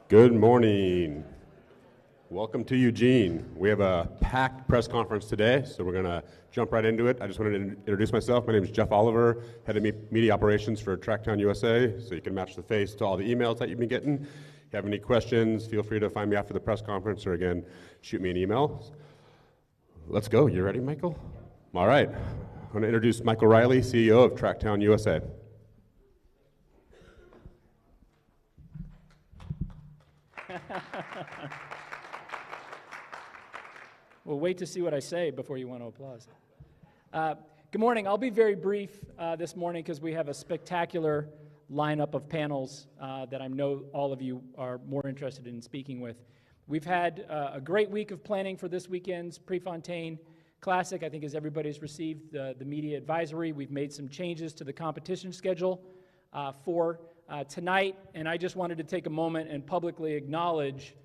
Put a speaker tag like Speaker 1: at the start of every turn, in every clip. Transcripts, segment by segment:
Speaker 1: Good morning. Welcome to Eugene. We have a packed press conference today, so we're going to jump right into it. I just wanted to introduce myself. My name is Jeff Oliver, head of media operations for Tracktown USA, so you can match the face to all the emails that you've been getting. If you have any questions, feel free to find me after the press conference, or again, shoot me an email. Let's go. You ready, Michael? All right. I'm going to introduce Michael Riley, CEO of Tracktown USA.
Speaker 2: Well, wait to see what I say before you want to applaud. Good morning. I'll be very brief this morning because we have a spectacular lineup of panels that I know all of you are more interested in speaking with. We've had a great week of planning for this weekend's Prefontaine Classic. I think as everybody's received the media advisory, we've made some changes to the competition schedule for tonight, and I just wanted to take a moment and publicly acknowledge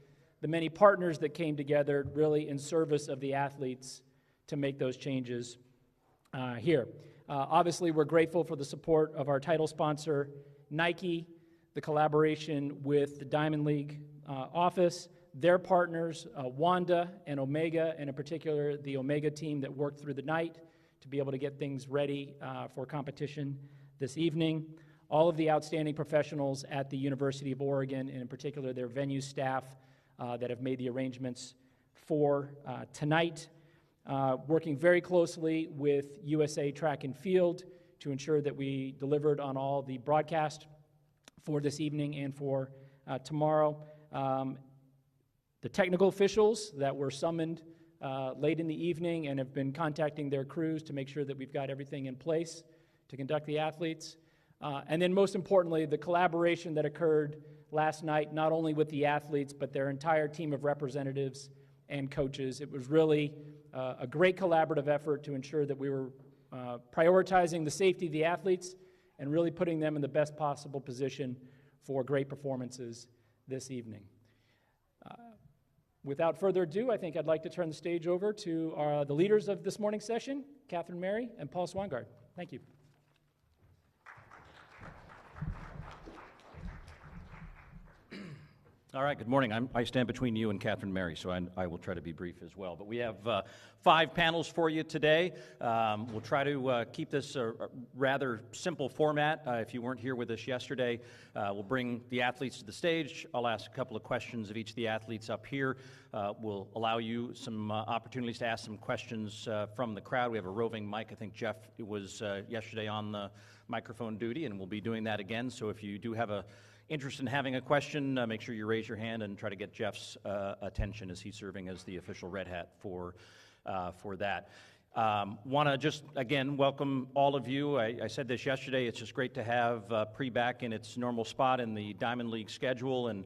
Speaker 2: the many partners that came together really in service of the athletes to make those changes here. Obviously, we're grateful for the support of our title sponsor, Nike, the collaboration with the Diamond League office, their partners, Wanda and Omega, and in particular, the Omega team that worked through the night to be able to get things ready for competition this evening. All of the outstanding professionals at the University of Oregon, and in particular, their venue staff, that have made the arrangements for tonight, working very closely with USA Track and Field to ensure that we delivered on all the broadcast for this evening and for tomorrow. The technical officials that were summoned late in the evening and have been contacting their crews to make sure that we've got everything in place to conduct the athletes. And then most importantly, the collaboration that occurred last night, not only with the athletes, but their entire team of representatives and coaches. It was really a great collaborative effort to ensure that we were prioritizing the safety of the athletes and really putting them in the best possible position for great performances this evening. Without further ado, I think I'd like to turn the stage over to the leaders of this morning's session, Catherine Mary and Paul Swangard. Thank you.
Speaker 3: All right, good morning. I stand between you and Catherine Mary, so I will try to be brief as well. But we have 5 panels for you today. We'll try to keep this a rather simple format. If you weren't here with us yesterday, we'll bring the athletes to the stage. I'll ask a couple of questions of each of the athletes up here. We'll allow you some opportunities to ask some questions from the crowd. We have a roving mic. I think Jeff was yesterday on the microphone duty, and we'll be doing that again. So if you do have a interest in having a question, make sure you raise your hand and try to get Jeff's attention as he's serving as the official red hat for that. Want to just, again, welcome all of you. I said this yesterday, it's just great to have Pre back in its normal spot in the Diamond League schedule, and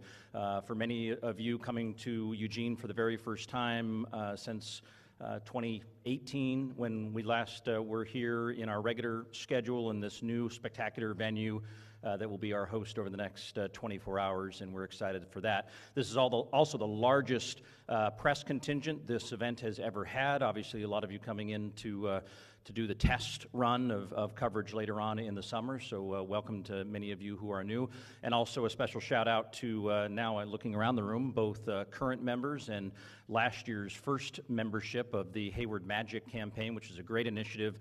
Speaker 3: for many of you coming to Eugene for the very first time since 2018, when we last were here in our regular schedule in this new spectacular venue that will be our host over the next 24 hours, and we're excited for that. This is also the largest press contingent this event has ever had. Obviously, a lot of you coming in to do the test run of coverage later on in the summer, so welcome to many of you who are new. And also a special shout out to, now looking around the room, both current members and last year's first membership of the Hayward Magic campaign, which is a great initiative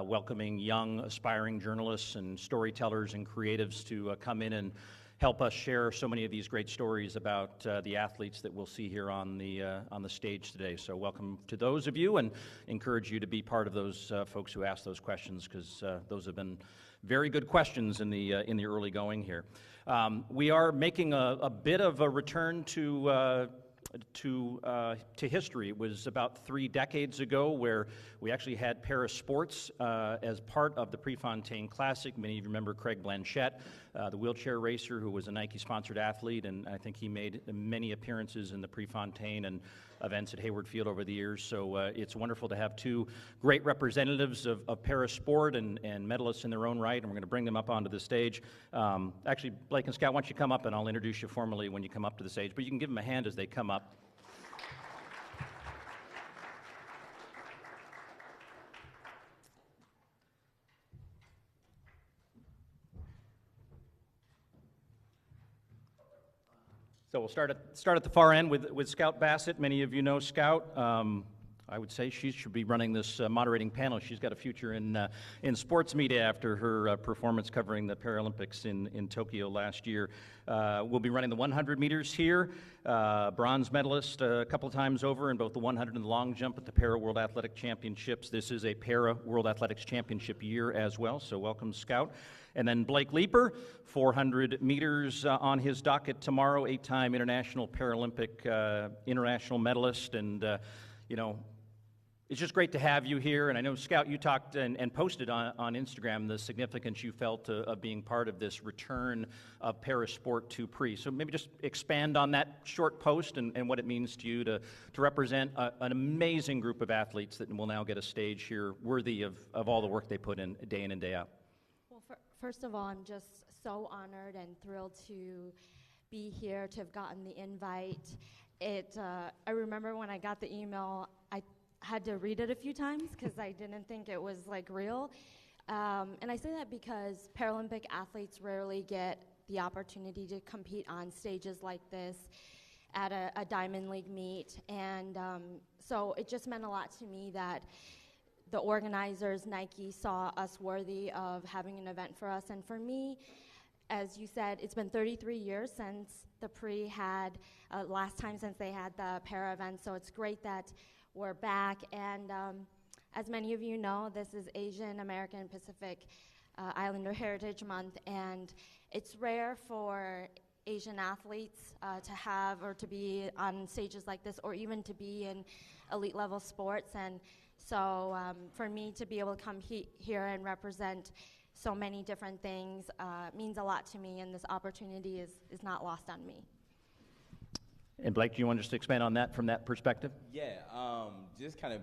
Speaker 3: welcoming young aspiring journalists and storytellers and creatives to come in and help us share so many of these great stories about the athletes that we'll see here on the stage today. So welcome to those of you, and encourage you to be part of those folks who ask those questions, because those have been very good questions in the early going here. We are making a bit of a return to history. It was about 3 decades ago where we actually had Paris Sports as part of the Prefontaine Classic. Many of you remember Craig Blanchette, the wheelchair racer who was a Nike-sponsored athlete, and I think he made many appearances in the Prefontaine and events at Hayward Field over the years. So it's wonderful to have 2 great representatives of Paris Sport and medalists in their own right, and we're going to bring them up onto the stage. Actually, Blake and Scott, why don't you come up, and I'll introduce you formally when you come up to the stage, but you can give them a hand as they come up. So we'll start at the far end with Scout Bassett. Many of you know Scout. I would say she should be running this moderating panel. She's got a future in sports media after her performance covering the Paralympics in Tokyo last year. We'll be running the 100 meters here. Bronze medalist a couple of times over in both the 100 and the long jump at the Para World Athletic Championships. This is a Para World Athletics Championship year as well, so welcome, Scout. And then Blake Leeper, 400 meters on his docket tomorrow, 8-time international Paralympic international medalist. And, it's just great to have you here. And I know, Scout, you talked and posted on Instagram the significance you felt of being part of this return of parasport to pre. So maybe just expand on that short post and what it means to you to represent an amazing group of athletes that will now get a stage here worthy of all the work they put in day and day out.
Speaker 4: Well, first of all, I'm just so honored and thrilled to be here, to have gotten the invite. I remember when I got the email, I had to read it a few times because I didn't think it was real. And I say that because Paralympic athletes rarely get the opportunity to compete on stages like this at a Diamond League meet. And so it just meant a lot to me that the organizers, Nike, saw us worthy of having an event for us. And for me, as you said, it's been 33 years since the pre had, last time since they had the para event. So it's great that we're back, and as many of you know, this is Asian American Pacific Islander Heritage Month, and it's rare for Asian athletes to have or to be on stages like this, or even to be in elite level sports. And so for me to be able to come here and represent so many different things means a lot to me, and this opportunity is not lost on me.
Speaker 3: And Blake, do you want to just expand on that from that perspective?
Speaker 5: Yeah, just kind of,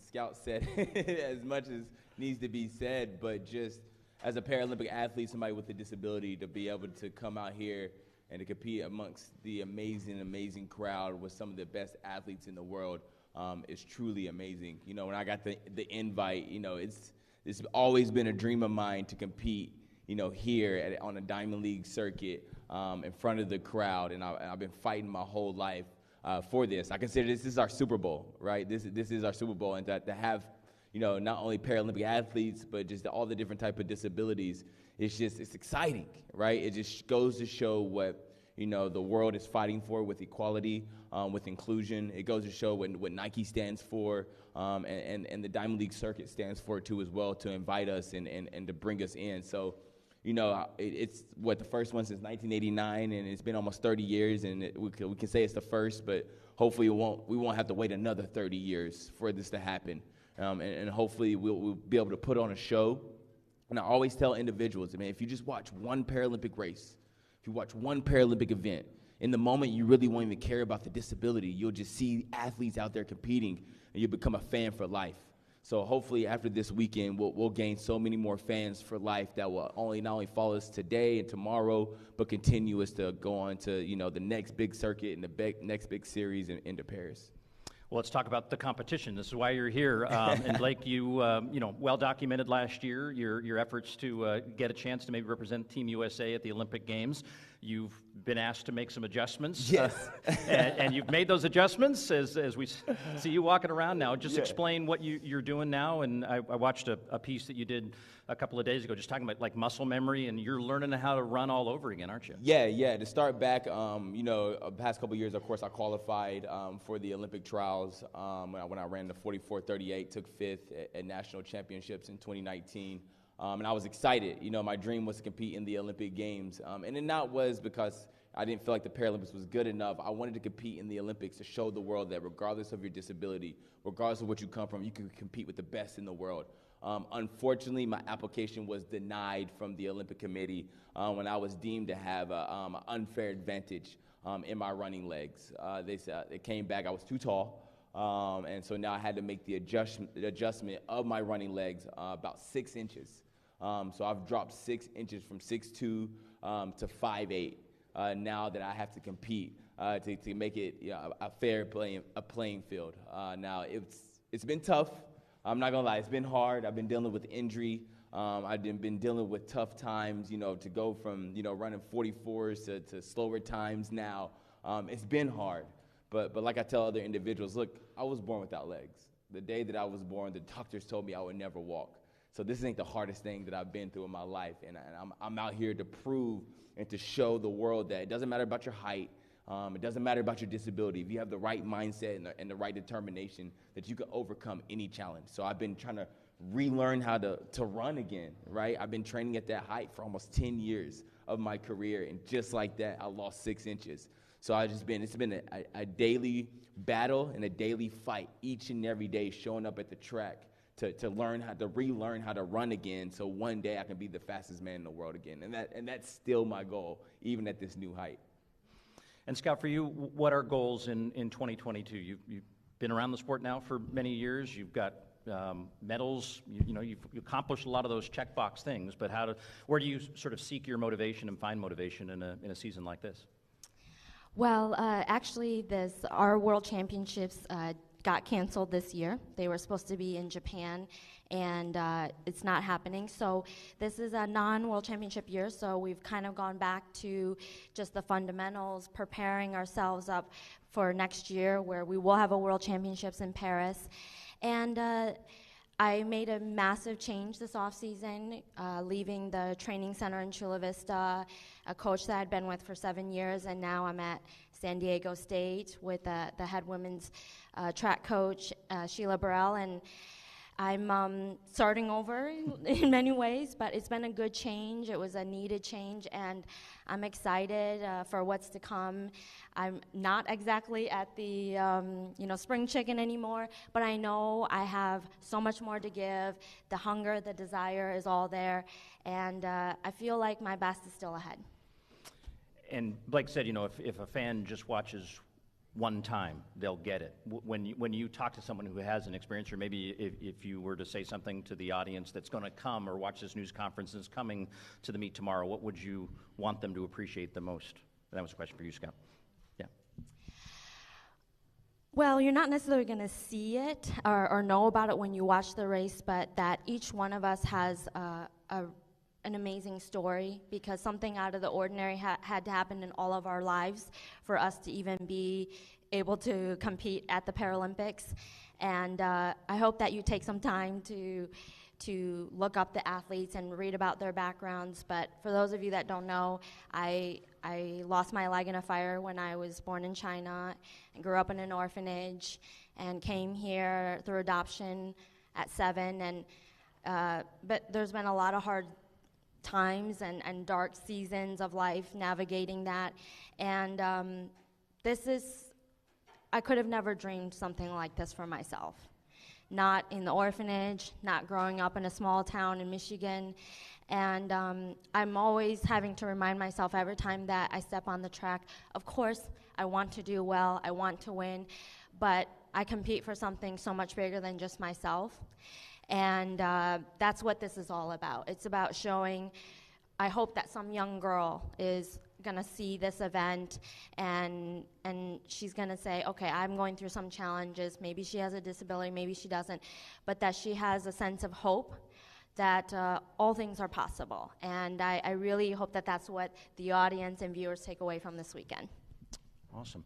Speaker 5: Scout said as much as needs to be said, but just as a Paralympic athlete, somebody with a disability, to be able to come out here and to compete amongst the amazing crowd with some of the best athletes in the world is truly amazing. When I got the invite, it's always been a dream of mine to compete, here on a Diamond League circuit. In front of the crowd, and I've been fighting my whole life for this. I consider this is our Super Bowl, right? This is our Super Bowl, and to have, not only Paralympic athletes, but just all the different type of disabilities, it's exciting, right? It just goes to show what, the world is fighting for with equality, with inclusion. It goes to show what Nike stands for, and the Diamond League circuit stands for too as well, to invite us and to bring us in. So, it's the first one since 1989, and it's been almost 30 years, and we can say it's the first, but hopefully we won't have to wait another 30 years for this to happen. And hopefully we'll be able to put on a show. And I always tell individuals, if you just watch one Paralympic race, if you watch one Paralympic event, in the moment you really won't even care about the disability. You'll just see athletes out there competing, and you'll become a fan for life. So hopefully after this weekend, we'll gain so many more fans for life that will not only follow us today and tomorrow, but continue us to go on to the next big circuit and the next big series into Paris.
Speaker 3: Well, let's talk about the competition. This is why you're here. And Blake, you well documented last year your efforts to get a chance to maybe represent Team USA at the Olympic Games. You've been asked to make some adjustments.
Speaker 5: Yes.
Speaker 3: And you've made those adjustments as we see you walking around now. Just explain what you're doing now. And I watched a piece that you did a couple of days ago just talking about muscle memory, and you're learning how to run all over again, aren't you?
Speaker 5: Yeah. To start back, the past couple of years, of course, I qualified for the Olympic trials when I ran the 44:38, took 5th at national championships in 2019. And I was excited. My dream was to compete in the Olympic Games. And it not was because I didn't feel like the Paralympics was good enough. I wanted to compete in the Olympics to show the world that regardless of your disability, regardless of what you come from, you can compete with the best in the world. Unfortunately, my application was denied from the Olympic Committee when I was deemed to have an unfair advantage in my running legs. They said it came back, I was too tall. And so now I had to make the adjustment of my running legs about 6 inches. So I've dropped 6 inches from 6'2" to 5'8". Now that I have to compete to make it a fair playing field. Now it's been tough. I'm not gonna lie, it's been hard. I've been dealing with injury. I've been dealing with tough times. To go from running 44s to slower times now. It's been hard, but like I tell other individuals, look, I was born without legs. The day that I was born, the doctors told me I would never walk. So this ain't the hardest thing that I've been through in my life, and I'm out here to prove and to show the world that it doesn't matter about your height, it doesn't matter about your disability. If you have the right mindset and the right determination, that you can overcome any challenge. So I've been trying to relearn how to run again, right? I've been training at that height for almost 10 years of my career, and just like that, I lost 6 inches. So it's been a daily battle and a daily fight each and every day, showing up at the track to relearn how to run again, so one day I can be the fastest man in the world again. And that's still my goal, even at this new height.
Speaker 3: And Scott, for you, what are goals in 2022? You've been around the sport now for many years. You've got medals. You've accomplished a lot of those checkbox things. But where do you sort of seek your motivation and find motivation in a season like this?
Speaker 4: Well, actually, our World Championships got canceled this year. They were supposed to be in Japan, and it's not happening. So this is a non-World Championship year, so we've kind of gone back to just the fundamentals, preparing ourselves up for next year, where we will have a World Championships in Paris. And I made a massive change this offseason, leaving the training center in Chula Vista, a coach that I'd been with for 7 years, and now I'm at San Diego State with the head women's track coach, Sheila Burrell, and I'm starting over in many ways, but it's been a good change. It was a needed change, and I'm excited for what's to come. I'm not exactly at the spring chicken anymore, but I know I have so much more to give. The hunger, the desire is all there, and I feel like my best is still ahead.
Speaker 3: And Blake said, if a fan just watches one time, they'll get it. When you talk to someone who has an experience, or maybe if you were to say something to the audience that's going to come or watch this news conference and is coming to the meet tomorrow, what would you want them to appreciate the most? That was a question for you, Scott. Yeah.
Speaker 4: Well, you're not necessarily going to see it or know about it when you watch the race, but that each one of us has an amazing story, because something out of the ordinary had to happen in all of our lives for us to even be able to compete at the Paralympics. And I hope that you take some time to look up the athletes and read about their backgrounds. But for those of you that don't know, I lost my leg in a fire when I was born in China and grew up in an orphanage and came here through adoption at 7. And but there's been a lot of hard times and dark seasons of life navigating that, and I could have never dreamed something like this for myself. Not in the orphanage, not growing up in a small town in Michigan, and I'm always having to remind myself every time that I step on the track, of course I want to do well, I want to win, but I compete for something so much bigger than just myself. And that's what this is all about. It's about showing, I hope that some young girl is going to see this event and she's going to say, okay, I'm going through some challenges. Maybe she has a disability, maybe she doesn't, but that she has a sense of hope that all things are possible. And I really hope that that's what the audience and viewers take away from this weekend.
Speaker 3: Awesome.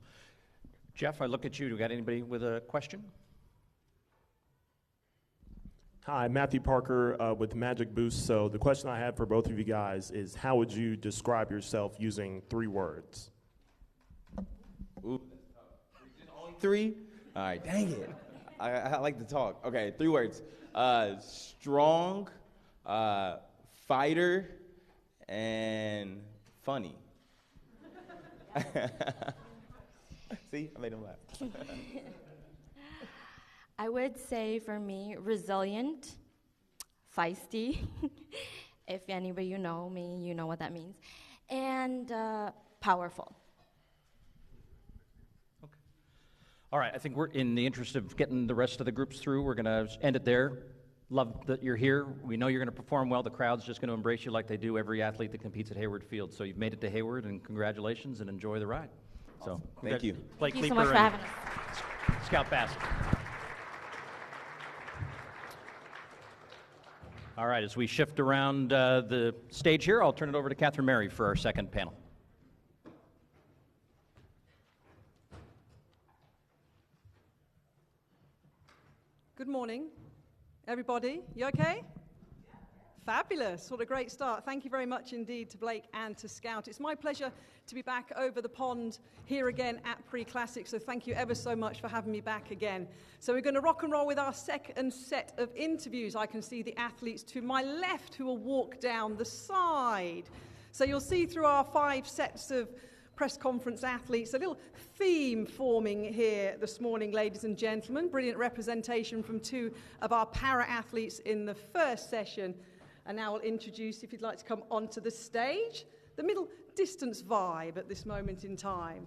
Speaker 3: Jeff, I look at you. Do we got anybody with a question?
Speaker 6: Hi, Matthew Parker with Magic Boost. So the question I have for both of you guys is, how would you describe yourself using 3 words?
Speaker 5: Ooh, just only 3? All right, dang it. I like to talk. Okay, 3 words. Strong, fighter, and funny. See, I made him laugh.
Speaker 4: I would say for me, resilient, feisty. If any of you know me, you know what that means. And powerful.
Speaker 3: Okay. All right, I think we're in the interest of getting the rest of the groups through. We're going to end it there. Love that you're here. We know you're going to perform well. The crowd's just going to embrace you like they do every athlete that competes at Hayward Field. So you've made it to Hayward, and congratulations, and enjoy the ride.
Speaker 5: Awesome. So, thank you.
Speaker 3: Blake
Speaker 4: Thank you so
Speaker 3: Leeper
Speaker 4: much for having us.
Speaker 3: Scout Bassett. All right, as we shift around the stage here, I'll turn it over to Catherine Mary for our second panel.
Speaker 7: Good morning, everybody. You okay? Fabulous. What a great start. Thank you very much indeed to Blake and to Scout. It's my pleasure to be back over the pond here again at Pre-Classic, so thank you ever so much for having me back again. So we're going to rock and roll with our second set of interviews. I can see the athletes to my left who will walk down the side. So you'll see through our 5 sets of press conference athletes, a little theme forming here this morning, ladies and gentlemen. Brilliant representation from 2 of our para-athletes in the first session. And now I'll introduce, if you'd like to come onto the stage, the middle distance vibe at this moment in time.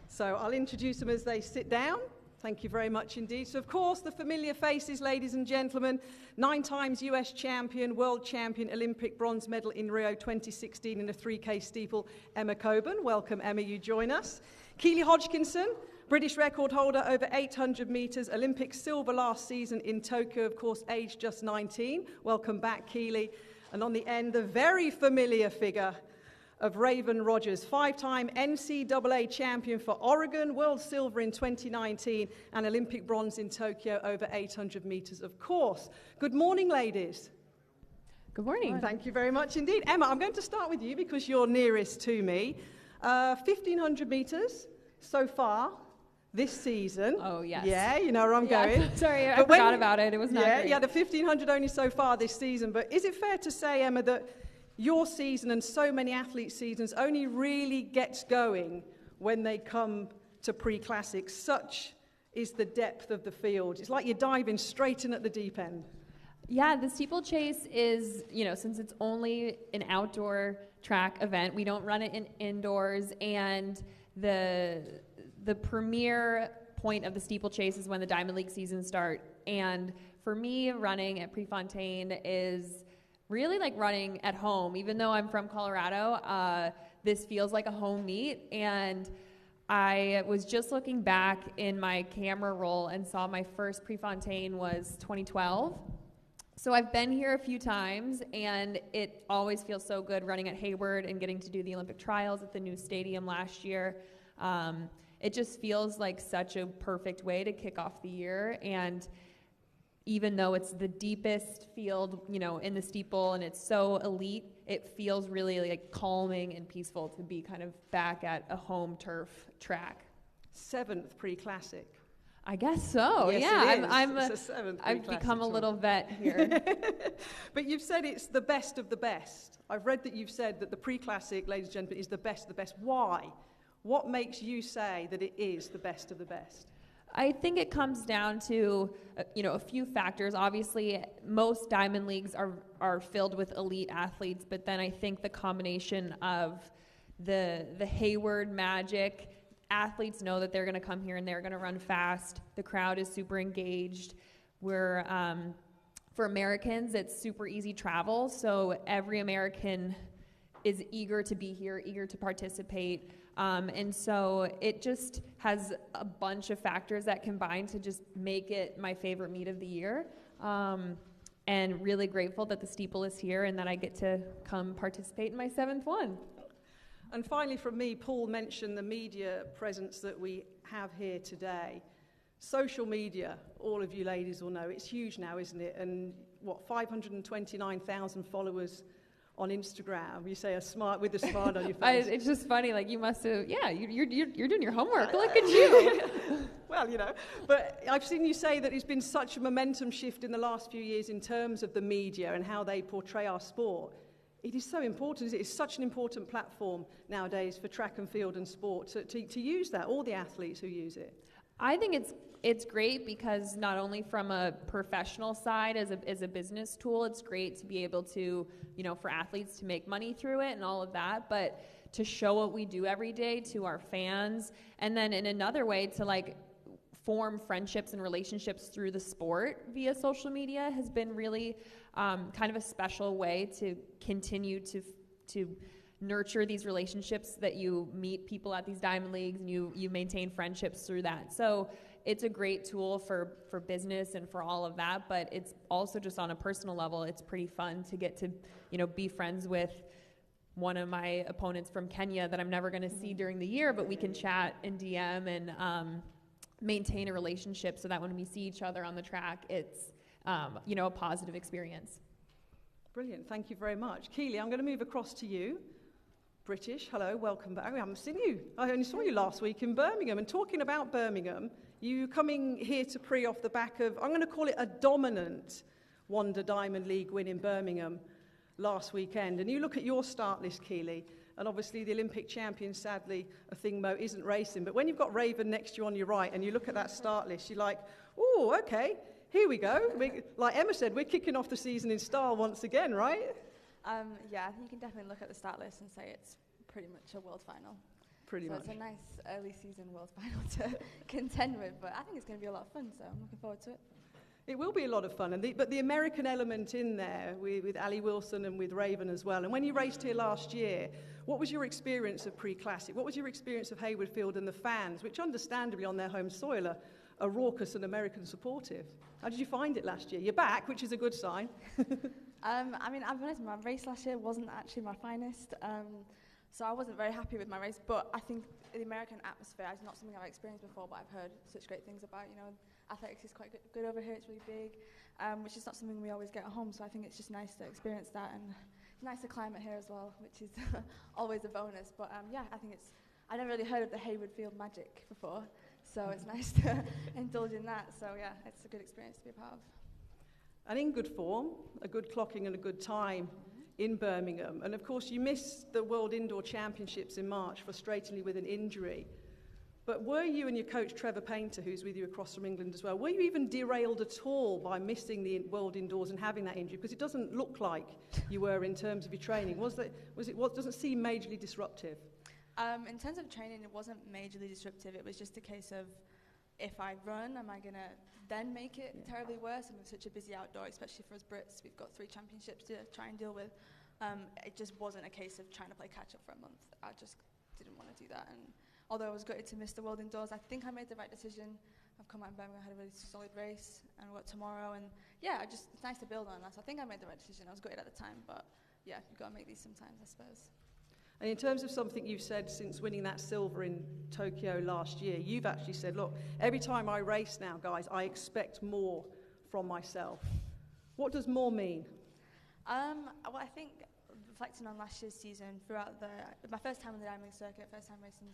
Speaker 7: So I'll introduce them as they sit down. Thank you very much indeed. So, of course, the familiar faces, ladies and gentlemen. 9 times US champion, world champion, Olympic bronze medal in Rio 2016 in the 3K steeple, Emma Coburn. Welcome, Emma, you join us. Keely Hodgkinson, British record holder over 800 meters, Olympic silver last season in Tokyo, of course, aged just 19. Welcome back, Keely. And on the end, the very familiar figure of Raven Rogers, 5-time NCAA champion for Oregon, world silver in 2019, and Olympic bronze in Tokyo over 800 meters, of course. Good morning, ladies.
Speaker 8: Good morning.
Speaker 7: Thank you very much indeed. Emma, I'm going to start with you because you're nearest to me. 1,500 meters so far this season.
Speaker 8: Oh, yes.
Speaker 7: Yeah, you know where I'm going.
Speaker 8: Sorry, I forgot about it. It was not great.
Speaker 7: Yeah, the 1,500 only so far this season. But is it fair to say, Emma, that your season and so many athletes' seasons only really gets going when they come to pre-classics? Such is the depth of the field. It's like you're diving straight in at the deep end.
Speaker 8: Yeah, the steeplechase is, since it's only an outdoor track event, we don't run it in indoors, and the premier point of the steeplechase is when the Diamond League season starts. And for me, running at Prefontaine is really like running at home. Even though I'm from Colorado, this feels like a home meet. And I was just looking back in my camera roll and saw my first Prefontaine was 2012. So I've been here a few times, and it always feels so good running at Hayward and getting to do the Olympic trials at the new stadium last year. It just feels like such a perfect way to kick off the year. And even though it's the deepest field, in the steeple, and it's so elite, it feels really like calming and peaceful to be kind of back at a home turf track.
Speaker 7: 7th pre-classic.
Speaker 8: I guess so.
Speaker 7: Yes,
Speaker 8: yeah,
Speaker 7: it's a 7th
Speaker 8: I've
Speaker 7: pre-classic
Speaker 8: become a
Speaker 7: tour.
Speaker 8: little vet here.
Speaker 7: But you've said it's the best of the best. I've read that you've said that the pre-classic, ladies and gentlemen, is the best of the best. Why? What makes you say that it is the best of the best?
Speaker 8: I think it comes down to, a few factors. Obviously, most Diamond Leagues are filled with elite athletes, but then I think the combination of the Hayward magic, athletes know that they're going to come here and they're going to run fast. The crowd is super engaged. We're, for Americans, it's super easy travel, so every American is eager to be here, eager to participate. And so it just has a bunch of factors that combine to just make it my favorite meet of the year. And really grateful that the steeple is here and that I get to come participate in my 7th one.
Speaker 7: And finally from me, Paul mentioned the media presence that we have here today. Social media, all of you ladies will know, it's huge now, isn't it? And 529,000 followers on Instagram. You say with a smile on your face.
Speaker 8: It's just funny, like you must have, you're doing your homework. Look at you.
Speaker 7: Well, but I've seen you say that it's been such a momentum shift in the last few years in terms of the media and how they portray our sport. It is so important. It's such an important platform nowadays for track and field and sport to use that, all the athletes who use it.
Speaker 8: I think it's great because not only from a professional side as a business tool, it's great to be able to, for athletes to make money through it and all of that, but to show what we do every day to our fans, and then in another way to form friendships and relationships through the sport via social media has been really kind of a special way to continue to nurture these relationships, that you meet people at these Diamond Leagues and you maintain friendships through that. So it's a great tool for business and for all of that, but it's also just on a personal level, it's pretty fun to get to, be friends with one of my opponents from Kenya that I'm never going to see during the year, but we can chat and DM, and maintain a relationship so that when we see each other on the track, it's, a positive experience.
Speaker 7: Brilliant, thank you very much. Keely, I'm going to move across to you. British, hello, welcome back. I haven't seen you. I only saw you last week in Birmingham. And talking about Birmingham, you coming here to Prix off the back of, I'm going to call it a dominant Wanda Diamond League win in Birmingham last weekend. And you look at your start list, Keely, and obviously the Olympic champion, sadly, a thing Mo isn't racing. But when you've got Raven next to you on your right and you look at that start list, you're like, oh, okay, here we go. Like Emma said, we're kicking off the season in style once again, right?
Speaker 9: Yeah, I think you can definitely look at the start list and say it's pretty much a world final.
Speaker 7: Pretty much.
Speaker 9: So it's a nice early season world final to contend with, but I think it's going to be a lot of fun, so I'm looking forward to it.
Speaker 7: It will be a lot of fun, but the American element in there with Ali Wilson and with Raven as well. And when you raced here last year, what was your experience of Pre-Classic? What was your experience of Hayward Field and the fans, which understandably on their home soil are raucous and American supportive? How did you find it last year? You're back, which is a good sign.
Speaker 9: I mean, I'll be honest, my race last year wasn't actually my finest, so I wasn't very happy with my race, but I think the American atmosphere is not something I've experienced before, but I've heard such great things about. Athletics is quite good over here, it's really big, which is not something we always get at home, so I think it's just nice to experience that, and it's nice to climate here as well, which is always a bonus. But yeah, I never really heard of the Hayward Field magic before, so it's nice to indulge in that. So yeah, it's a good experience to be a part of.
Speaker 7: And in good form, a good clocking and a good time in Birmingham. And of course, you missed the World Indoor Championships in March, frustratingly with an injury. But were you and your coach, Trevor Painter, who's with you across from England as well, were you even derailed at all by missing the World Indoors and having that injury? Because it doesn't look like you were in terms of your training. Doesn't seem majorly disruptive?
Speaker 9: In terms of training, it wasn't majorly disruptive. It was just a case of, if I run, am I going to then make it terribly worse? And with such a busy outdoor, especially for us Brits, we've got 3 championships to try and deal with. It just wasn't a case of trying to play catch up for a month. I just didn't want to do that. And although I was gutted to miss the World Indoors, I think I made the right decision. I've come out in Birmingham, I had a really solid race, and I've got tomorrow. And yeah, it's nice to build on that. So I think I made the right decision. I was gutted at the time, but yeah, you've got to make these sometimes, I suppose.
Speaker 7: And in terms of something you've said since winning that silver in Tokyo last year, you've actually said, look, every time I race now, guys, I expect more from myself. What does more mean?
Speaker 9: Well, I think reflecting on last year's season, my first time on the Diamond circuit, first time racing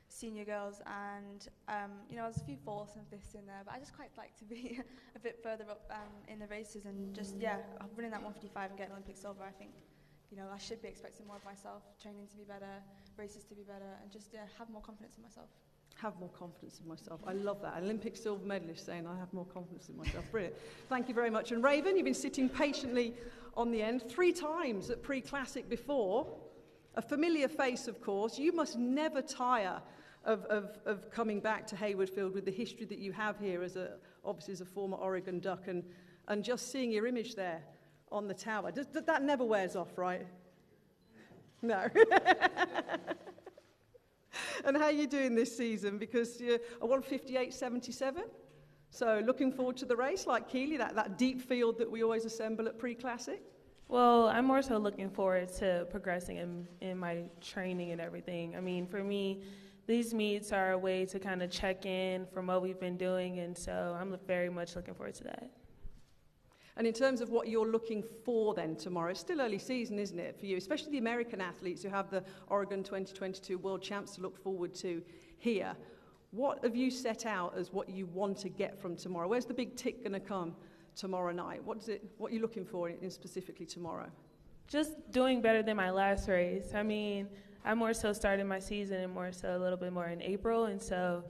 Speaker 9: senior girls, and there's a few fourths and fifths in there, but I just quite like to be a bit further up in the races, and just, running that 155 and getting Olympic silver, I think, I should be expecting more of myself, training to be better, races to be better, and just have more confidence in myself.
Speaker 7: Have more confidence in myself. I love that. Olympic silver medalist saying I have more confidence in myself. Brilliant. Thank you very much. And Raven, you've been sitting patiently on the end 3 times at Pre-Classic before. A familiar face, of course. You must never tire of coming back to Hayward Field with the history that you have here obviously as a former Oregon Duck, and just seeing your image there on the tower. That never wears off, right? No. And how are you doing this season? Because you're a 158.77. So looking forward to the race, like Keely, that deep field that we always assemble at Pre-Classic?
Speaker 10: Well, I'm more so looking forward to progressing in my training and everything. I mean, for me, these meets are a way to kind of check in from what we've been doing, and so I'm very much looking forward to that.
Speaker 7: And in terms of what you're looking for then tomorrow, it's still early season, isn't it, for you, especially the American athletes who have the Oregon 2022 World Champs to look forward to here. What have you set out as what you want to get from tomorrow? Where's the big tick going to come tomorrow night? What are you looking for in specifically tomorrow?
Speaker 10: Just doing better than my last race. I mean, I more so started my season and more so a little bit more in April, and so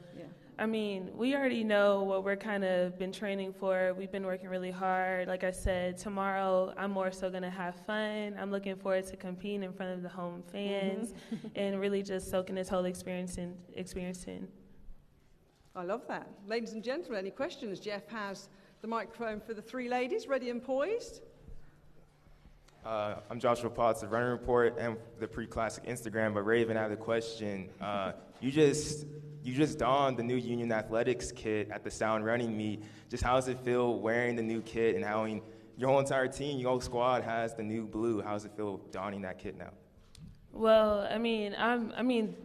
Speaker 10: I mean, we already know what we're kind of been training for. We've been working really hard. Like I said, tomorrow I'm more so going to have fun. I'm looking forward to competing in front of the home fans and really just soaking this whole experience in.
Speaker 7: I love that. Ladies and gentlemen, any questions? Jeff has the microphone for the 3 ladies, ready and poised.
Speaker 11: I'm Joshua Potts of Running Report and the Pre-Classic Instagram, but Raven, I have a question. You just donned the new Union Athletics kit at the Sound Running meet. Just how does it feel wearing the new kit, and how your whole entire team, your whole squad has the new blue? How does it feel donning that kit now?
Speaker 10: Well, I mean,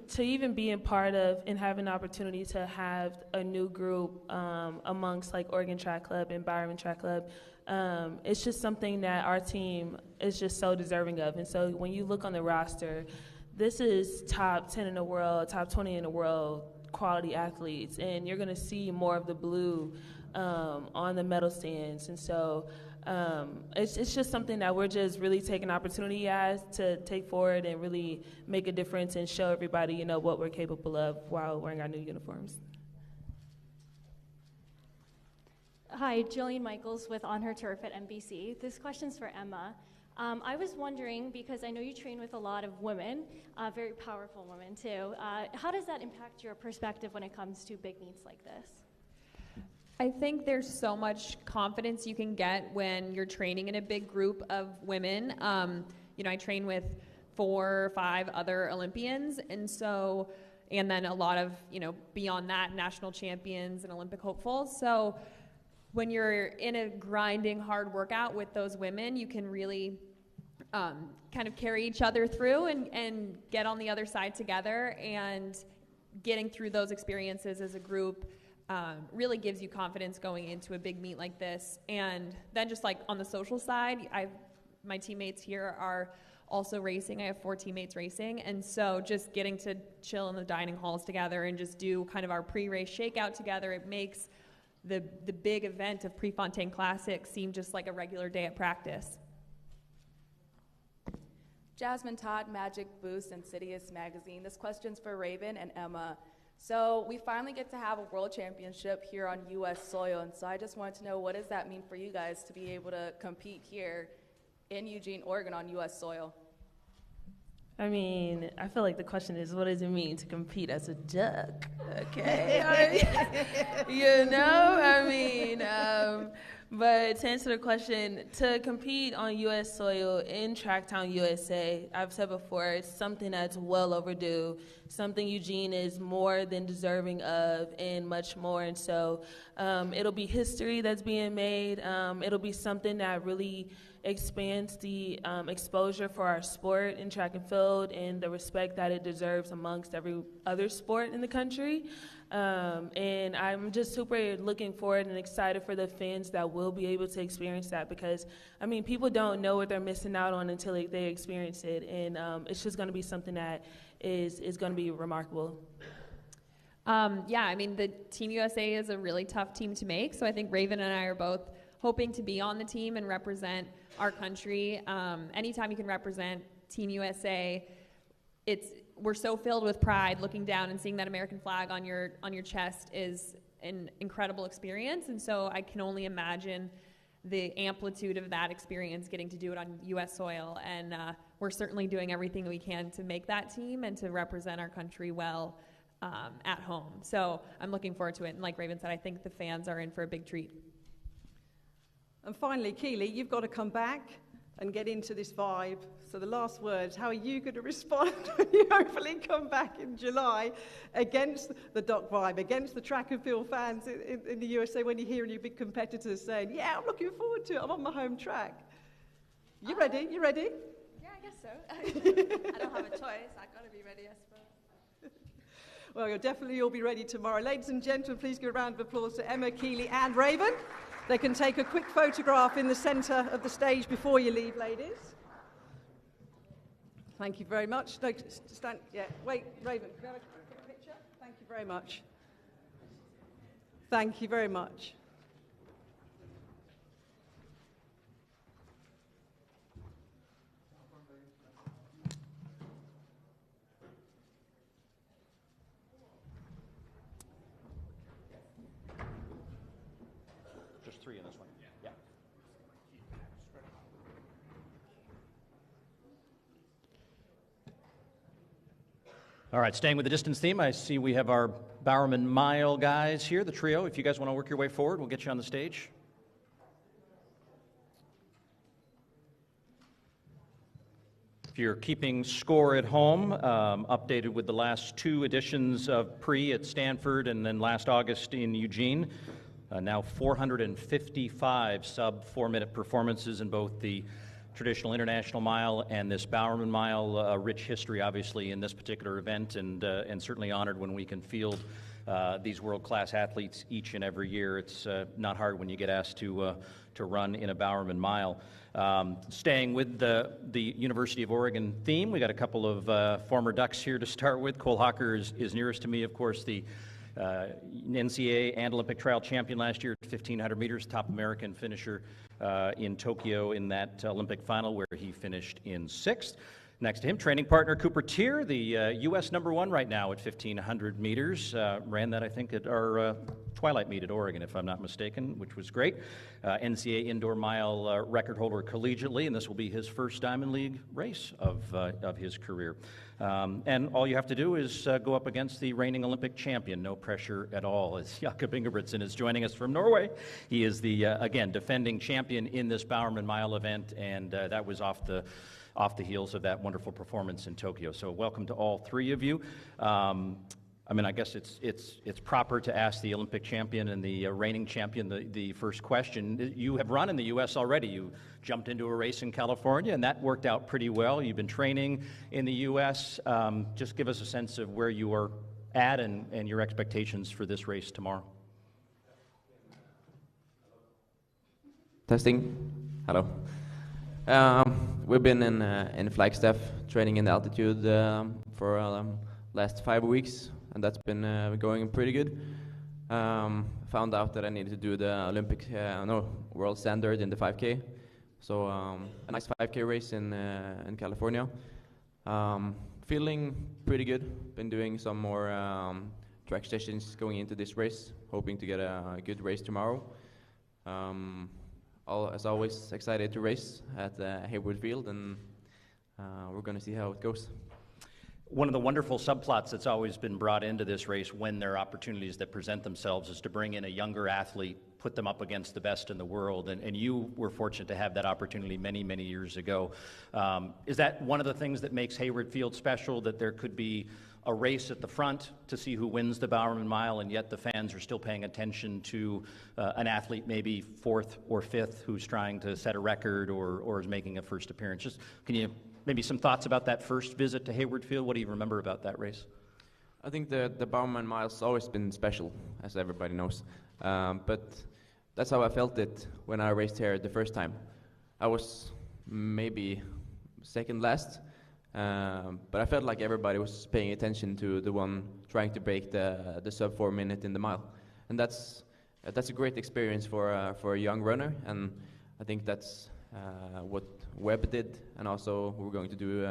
Speaker 10: to even be a part of and have an opportunity to have a new group amongst like Oregon Track Club and Bowerman Track Club, it's just something that our team is just so deserving of. And so when you look on the roster, this is top 10 in the world, top 20 in the world quality athletes, and you're going to see more of the blue on the medal stands. And so it's just something that we're just really taking opportunity as to take forward and really make a difference and show everybody, you know, what we're capable of while wearing our new uniforms.
Speaker 12: Hi, Jillian Michaels with On Her Turf at NBC. This question's for Emma. I was wondering, because I know you train with a lot of women, very powerful women too, how does that impact your perspective when it comes to big meets like this?
Speaker 8: I think there's so much confidence you can get when you're training in a big group of women. You know, I train with 4 or 5 other Olympians, and then a lot of, you know, beyond that, national champions and Olympic hopefuls. So when you're in a grinding, hard workout with those women, you can really kind of carry each other through and get on the other side together, and getting through those experiences as a group really gives you confidence going into a big meet like this. And then just like on the social side, my teammates here are also racing. I have 4 teammates racing, and so just getting to chill in the dining halls together and just do kind of our pre-race shakeout together, it makes the big event of Prefontaine Classic seem just like a regular day at practice.
Speaker 13: Jasmine Todd, Magic Boost, and Insidious Magazine. This question's for Raven and Emma. So we finally get to have a world championship here on U.S. soil, and so I just wanted to know, what does that mean for you guys to be able to compete here in Eugene, Oregon on U.S. soil?
Speaker 10: I mean, I feel like the question is, what does it mean to compete as a duck? Okay. You know, I mean, but to answer the question, to compete on U.S. soil in Tracktown, USA, I've said before, it's something that's well overdue, something Eugene is more than deserving of, and much more. And so it'll be history that's being made. It'll be something that really expands the exposure for our sport in track and field and the respect that it deserves amongst every other sport in the country. And I'm just super looking forward and excited for the fans that will be able to experience that, because, I mean, people don't know what they're missing out on until they experience it. And it's just going to be something that is going to be remarkable.
Speaker 8: Yeah, I mean, the Team USA is a really tough team to make, so I think Raven and I are both hoping to be on the team and represent our country. Anytime you can represent Team USA, we're so filled with pride. Looking down and seeing that American flag on your chest is an incredible experience, and so I can only imagine the amplitude of that experience getting to do it on U.S. soil, and we're certainly doing everything we can to make that team and to represent our country well at home. So I'm looking forward to it, and like Raven said, I think the fans are in for a big treat.
Speaker 7: And finally, Keely, you've got to come back and get into this vibe. So the last words, how are you going to respond when you hopefully come back in July against the dock vibe, against the track and field fans in the USA, when you're hearing your big competitors saying, yeah, I'm looking forward to it, I'm on my home track. You ready? You ready?
Speaker 9: Yeah, I guess so. I don't have a choice. I've got to be ready, I suppose.
Speaker 7: Well, you'll definitely all be ready tomorrow. Ladies and gentlemen, please give a round of applause to Emma, Keely, and Raven. They can take a quick photograph in the center of the stage before you leave, ladies. Thank you very much. No, stand, yeah, wait, Raven, can I have a quick picture? Thank you very much. Thank you very much.
Speaker 3: Just 3 in this one. Yeah. All right, staying with the distance theme, I see we have our Bowerman Mile guys here, the trio. If you guys want to work your way forward, we'll get you on the stage. If you're keeping score at home, updated with the last 2 editions of Pre at Stanford and then last August in Eugene. Now 455 sub-4-minute performances in both the traditional international mile and this Bowerman Mile. A rich history, obviously, in this particular event, and certainly honored when we can field these world-class athletes each and every year. It's not hard when you get asked to run in a Bowerman Mile. Staying with the University of Oregon theme, we got a couple of former Ducks here to start with. Cole Hocker is nearest to me, of course, the NCAA and Olympic trial champion last year at 1,500 meters, top American finisher in Tokyo in that Olympic final where he finished in 6th. Next to him, training partner Cooper Tier, the U.S. #1 right now at 1,500 meters. Ran that, I think, at our Twilight meet at Oregon, if I'm not mistaken, which was great. NCAA indoor mile record holder collegiately, and this will be his first Diamond League race of his career. And all you have to do is go up against the reigning Olympic champion. No pressure at all, as Jakob Ingebrigtsen is joining us from Norway. He is the, again, defending champion in this Bowerman Mile event, and that was off the heels of that wonderful performance in Tokyo. So welcome to all three of you. I mean, I guess it's proper to ask the Olympic champion and the reigning champion the first question. You have run in the U.S. already. You jumped into a race in California, and that worked out pretty well. You've been training in the U.S. Just give us a sense of where you are at and your expectations for this race tomorrow.
Speaker 14: Testing. Hello. We've been in Flagstaff training in altitude for last 5 weeks, and that's been going pretty good. Found out that I needed to do the world standard in the 5K. So a nice 5K race in California. Feeling pretty good. Been doing some more track sessions going into this race, hoping to get a good race tomorrow. As always, excited to race at Hayward Field, and we're going to see how it goes.
Speaker 3: One of the wonderful subplots that's always been brought into this race when there are opportunities that present themselves is to bring in a younger athlete, put them up against the best in the world, and you were fortunate to have that opportunity many, many years ago. Is that one of the things that makes Hayward Field special, that there could be a race at the front to see who wins the Bowerman Mile, and yet the fans are still paying attention to an athlete maybe 4th or 5th who's trying to set a record or is making a first appearance? Just can you maybe some thoughts about that first visit to Hayward Field? What do you remember about that race?
Speaker 14: I think the Bowerman Mile's always been special, as everybody knows. But that's how I felt it when I raced here the first time. I was maybe second last, but I felt like everybody was paying attention to the one trying to break the sub 4 minute in the mile, and that's a great experience for a young runner, and I think that's what Webb did, and also what we're going to do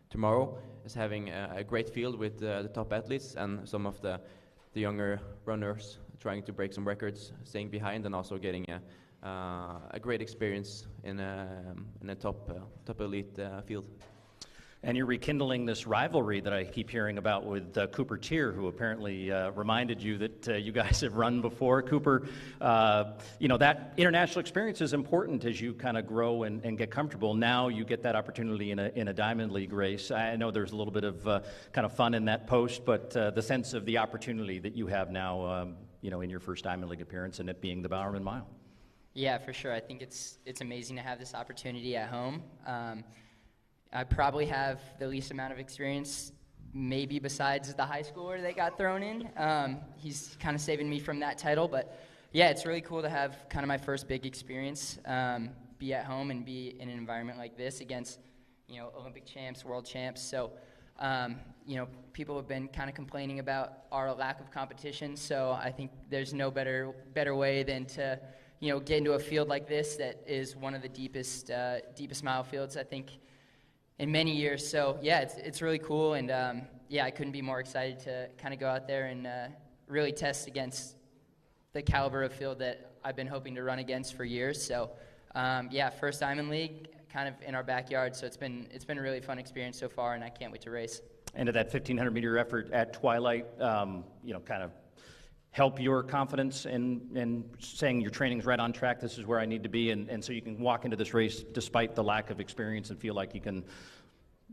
Speaker 14: tomorrow is having a great field with the top athletes and some of the younger runners trying to break some records, staying behind, and also getting a great experience in a top elite field.
Speaker 3: And you're rekindling this rivalry that I keep hearing about with Cooper Tier, who apparently reminded you that you guys have run before. Cooper, that international experience is important as you kind of grow and get comfortable. Now you get that opportunity in a Diamond League race. I know there's a little bit of kind of fun in that post, but the sense of the opportunity that you have now, in your first Diamond League appearance, and it being the Bowerman Mile.
Speaker 15: Yeah, for sure. I think it's amazing to have this opportunity at home. I probably have the least amount of experience, maybe besides the high schooler that got thrown in. He's kind of saving me from that title, but yeah, it's really cool to have kind of my first big experience, be at home and be in an environment like this against, Olympic champs, world champs. So, people have been kind of complaining about our lack of competition. So I think there's no better way than to, get into a field like this that is one of the deepest mile fields, I think, in many years. So yeah, it's really cool, and I couldn't be more excited to kind of go out there and really test against the caliber of field that I've been hoping to run against for years. So first Diamond League, kind of in our backyard. So it's been a really fun experience so far, and I can't wait to race.
Speaker 3: And did that 1,500 meter effort at Twilight, kind of help your confidence in saying your training's right on track, this is where I need to be, and so you can walk into this race despite the lack of experience and feel like you can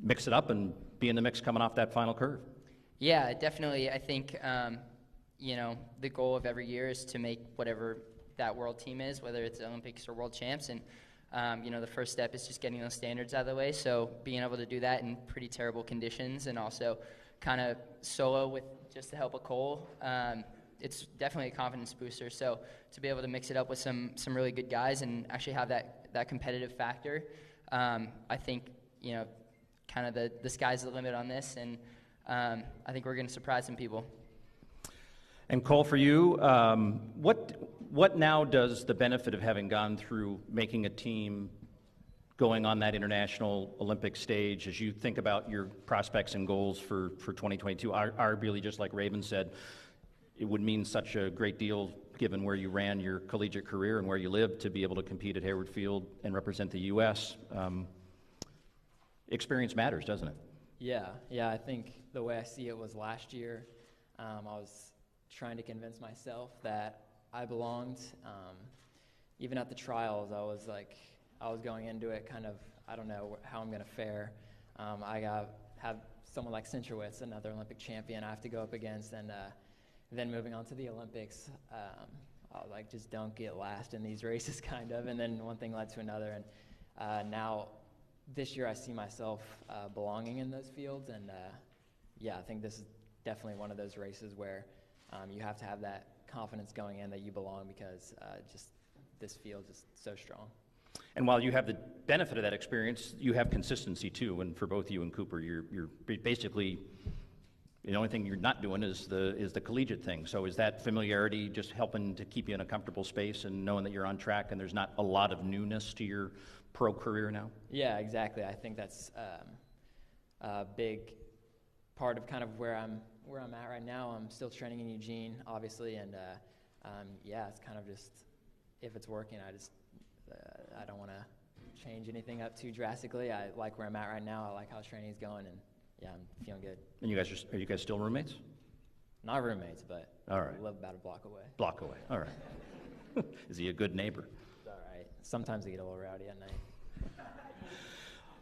Speaker 3: mix it up and be in the mix coming off that final curve?
Speaker 15: Yeah, definitely. I think, the goal of every year is to make whatever that world team is, whether it's Olympics or world champs, and The first step is just getting those standards out of the way. So being able to do that in pretty terrible conditions and also kind of solo with just the help of Cole, it's definitely a confidence booster. So to be able to mix it up with some really good guys and actually have that competitive factor, I think, kind of the sky's the limit on this, and I think we're going to surprise some people.
Speaker 3: And Cole, for you, what now does the benefit of having gone through making a team, going on that international Olympic stage, as you think about your prospects and goals for 2022, are really, just like Raven said, it would mean such a great deal given where you ran your collegiate career and where you lived to be able to compete at Hayward Field and represent the U.S. Experience matters, doesn't it?
Speaker 16: Yeah, I think the way I see it was last year, I was trying to convince myself that I belonged. Even at the trials, I was going into it kind of, I don't know how I'm going to fare. I have someone like Centrowitz, another Olympic champion, I have to go up against, and then moving on to the Olympics, I was like, just don't get last in these races, kind of. And then one thing led to another, and now this year I see myself belonging in those fields, and I think this is definitely one of those races where you have to have that confidence going in that you belong, because just this field is so strong.
Speaker 3: And while you have the benefit of that experience, you have consistency too. And for both you and Cooper, you're basically, the only thing you're not doing is the collegiate thing. So is that familiarity just helping to keep you in a comfortable space and knowing that you're on track and there's not a lot of newness to your pro career now?
Speaker 16: Yeah, exactly. I think that's a big part of kind of where I'm at right now. I'm still training in Eugene, obviously, and it's kind of just, if it's working, I don't want to change anything up too drastically. I like where I'm at right now. I like how training is going, and I'm feeling good.
Speaker 3: And are you guys still roommates?
Speaker 16: Not roommates, but
Speaker 3: all right.
Speaker 16: We live about a block away.
Speaker 3: Block away. All right. Is he a good neighbor?
Speaker 16: It's all right. Sometimes they get a little rowdy at night.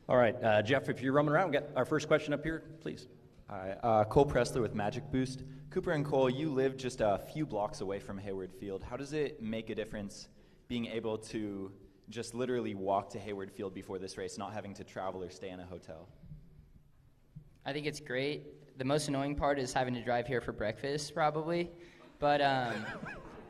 Speaker 3: All right, Jeff, if you're roaming around, we got our first question up here, please.
Speaker 17: Hi, Cole Pressler with Magic Boost. Cooper and Cole, you live just a few blocks away from Hayward Field. How does it make a difference being able to just literally walk to Hayward Field before this race, not having to travel or stay in a hotel?
Speaker 15: I think it's great. The most annoying part is having to drive here for breakfast, probably. But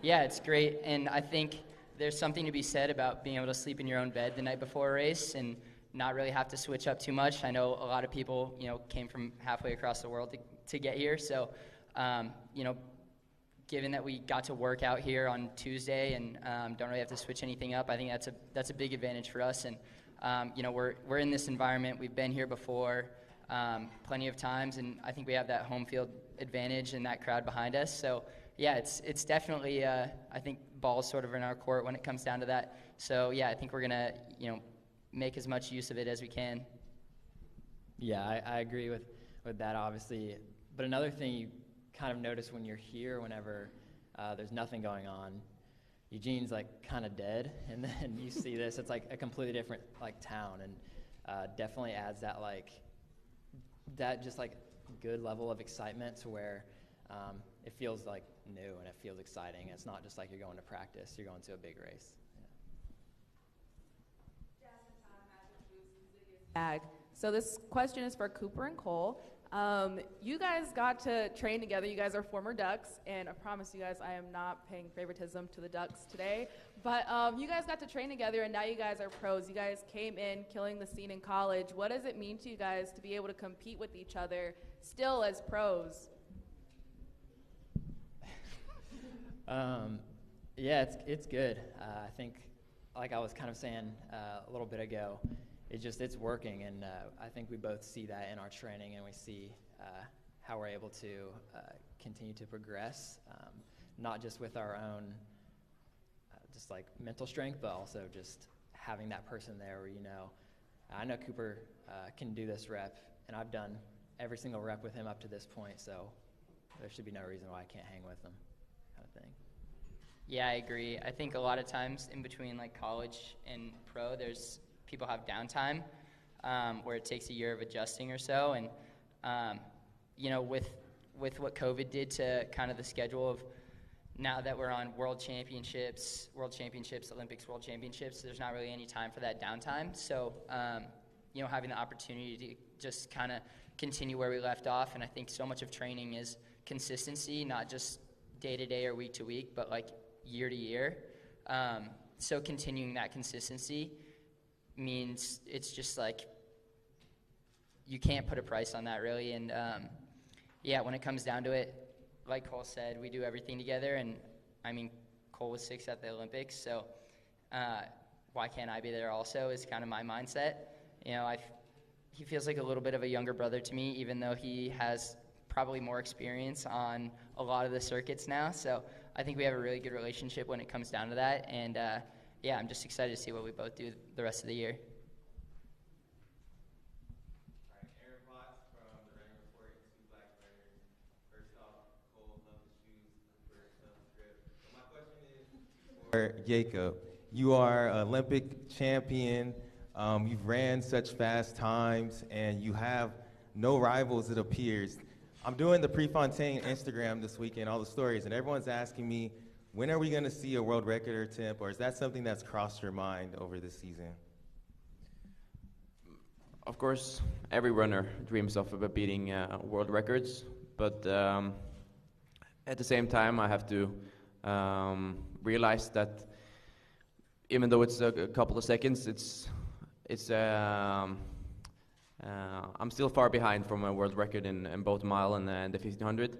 Speaker 15: it's great. And I think there's something to be said about being able to sleep in your own bed the night before a race and not really have to switch up too much. I know a lot of people, came from halfway across the world to get here. So, given that we got to work out here on Tuesday and don't really have to switch anything up, I think that's a big advantage for us. And we're in this environment. We've been here before plenty of times, and I think we have that home field advantage and that crowd behind us. So it's definitely I think ball's sort of in our court when it comes down to that. So I think we're gonna make as much use of it as we can.
Speaker 16: Yeah, I agree with that, obviously. But another thing you kind of notice when you're here, whenever there's nothing going on, Eugene's like kind of dead, and then you see this, it's like a completely different like town, and definitely adds that just like good level of excitement to where it feels like new and it feels exciting. It's not just like you're going to practice, you're going to a big race.
Speaker 13: So this question is for Cooper and Cole. You guys got to train together. You guys are former Ducks, and I promise you guys I am not paying favoritism to the Ducks today. But you guys got to train together, and now you guys are pros. You guys came in killing the scene in college. What does it mean to you guys to be able to compete with each other still as pros?
Speaker 16: It's good. I think, like I was kind of saying a little bit ago, it's working, and I think we both see that in our training, and we see how we're able to continue to progress, not just with our own just like mental strength, but also just having that person there where I know Cooper can do this rep, and I've done every single rep with him up to this point, so there should be no reason why I can't hang with him, kind of thing.
Speaker 15: Yeah, I agree. I think a lot of times in between like college and pro, people have downtime where it takes a year of adjusting or so, and with what COVID did to kind of the schedule of now that we're on World Championships, Olympics, World Championships, there's not really any time for that downtime. So, having the opportunity to just kind of continue where we left off, and I think so much of training is consistency, not just day to day or week to week, but like year to year. So continuing that consistency means it's just like you can't put a price on that really. And when it comes down to it, like Cole said, we do everything together. And I mean, Cole was 6th at the Olympics, so why can't I be there also is kind of my mindset. He feels like a little bit of a younger brother to me, even though he has probably more experience on a lot of the circuits now. So I think we have a really good relationship when it comes down to that. And I'm just excited to see what we both do the rest of the year.
Speaker 18: Jacob, you are Olympic champion. You've ran such fast times, and you have no rivals, it appears. I'm doing the Prefontaine Instagram this weekend, all the stories, and everyone's asking me, when are we going to see a world record attempt, or is that something that's crossed your mind over this season?
Speaker 14: Of course, every runner dreams of beating world records, but at the same time, I have to realize that even though it's a couple of seconds, I'm still far behind from a world record in both mile and the 1500.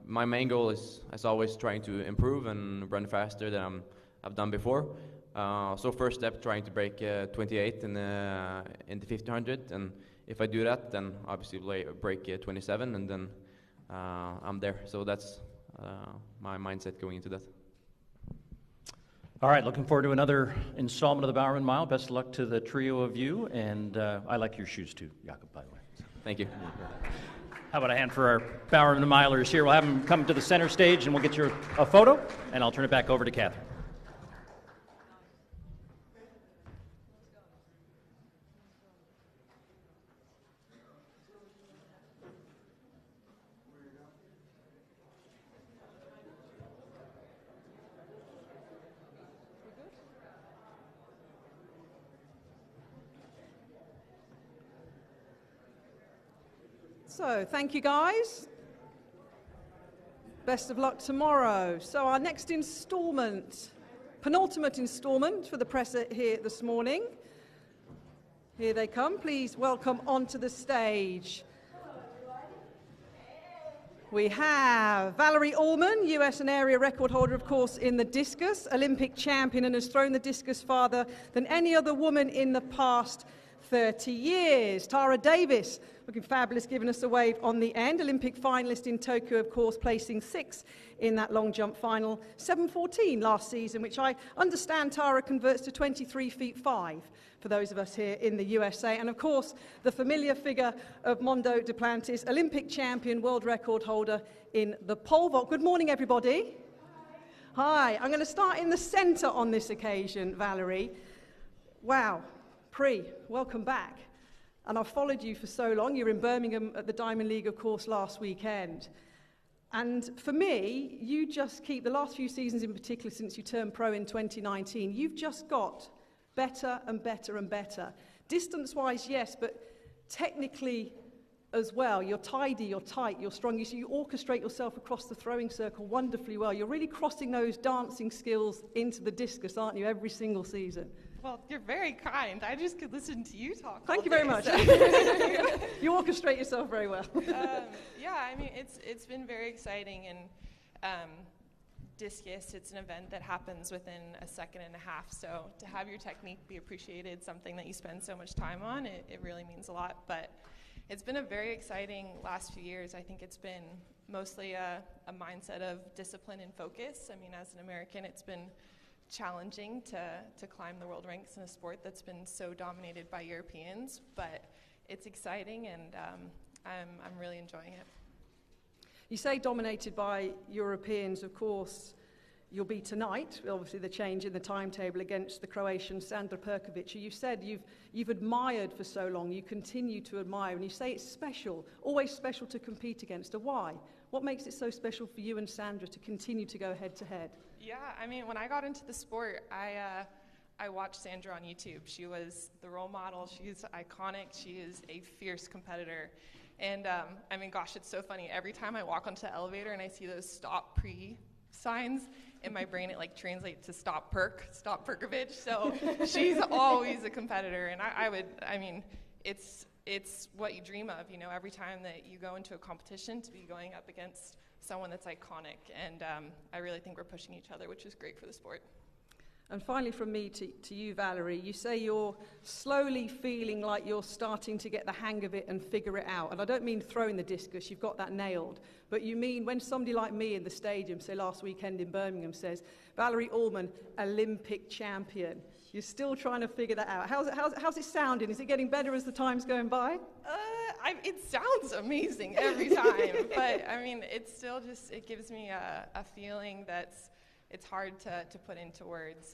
Speaker 14: My main goal is, as always, trying to improve and run faster than I've done before. So first step, trying to break 28 in the 1500, and if I do that, then obviously break 27, and then I'm there. So that's my mindset going into that.
Speaker 3: All right, looking forward to another installment of the Bowerman Mile. Best of luck to the trio of you, and I like your shoes too, Jakob, by the way.
Speaker 14: Thank you.
Speaker 3: How about a hand for our Bowerman Milers here? We'll have them come to the center stage, and we'll get you a photo, and I'll turn it back over to Catherine.
Speaker 7: So, thank you guys. Best of luck tomorrow. So our next installment, penultimate installment for the press here this morning. Here they come. Please welcome onto the stage. We have Valerie Allman, US and area record holder, of course, in the discus, Olympic champion, and has thrown the discus farther than any other woman in the past 30 years. Tara Davis, looking fabulous, giving us a wave on the end. Olympic finalist in Tokyo, of course, placing 6th in that long jump final. 7:14 last season, which I understand Tara converts to 23 feet 5 for those of us here in the USA. And of course, the familiar figure of Mondo Duplantis, Olympic champion, world record holder in the pole vault. Good morning, everybody. Hi. I'm going to start in the center on this occasion, Valerie. Wow. Pri, welcome back. And I've followed you for so long. You're in Birmingham at the Diamond League, of course, last weekend. And for me, you just keep, the last few seasons in particular, since you turned pro in 2019, you've just got better and better and better. Distance-wise, yes, but technically as well. You're tidy, you're tight, you're strong. You orchestrate yourself across the throwing circle wonderfully well. You're really crossing those dancing skills into the discus, aren't you, every single season?
Speaker 19: Well, you're very kind. I just could listen to you talk.
Speaker 7: Thank you very much. You orchestrate yourself very well.
Speaker 19: Yeah, I mean, it's been very exciting, and discus, it's an event that happens within a second and a half, so to have your technique be appreciated, something that you spend so much time on, it really means a lot. But it's been a very exciting last few years. I think it's been mostly a mindset of discipline and focus. I mean, as an American, it's been challenging to climb the world ranks in a sport that's been so dominated by Europeans, but it's exciting, and I'm really enjoying it.
Speaker 7: You say dominated by Europeans, of course. You'll be tonight, obviously the change in the timetable against the Croatian Sandra Perkovic. You said you've admired for so long, you continue to admire, and you say it's special, always special to compete against her. Why? What makes it so special for you and Sandra to continue to go head to head?
Speaker 19: Yeah, I mean, when I got into the sport, I watched Sandra on YouTube. She was the role model. She's iconic. She is a fierce competitor. And I mean, gosh, it's so funny. Every time I walk onto the elevator and I see those stop pre signs, in my brain it like translates to stop Perkovich. So she's always a competitor. And I mean, it's what you dream of, you know, every time that you go into a competition, to be going up against someone that's iconic. And I really think we're pushing each other, which is great for the sport.
Speaker 7: And finally from me to you, Valerie, you say you're slowly feeling like you're starting to get the hang of it and figure it out. And I don't mean throwing the discus, you've got that nailed. But you mean when somebody like me in the stadium, say last weekend in Birmingham, says, Valerie Allman, Olympic champion. You're still trying to figure that out. How's it sounding? Is it getting better as the time's going by?
Speaker 19: It sounds amazing every time. But, I mean, it's still just, it gives me a feeling that's, it's hard to put into words.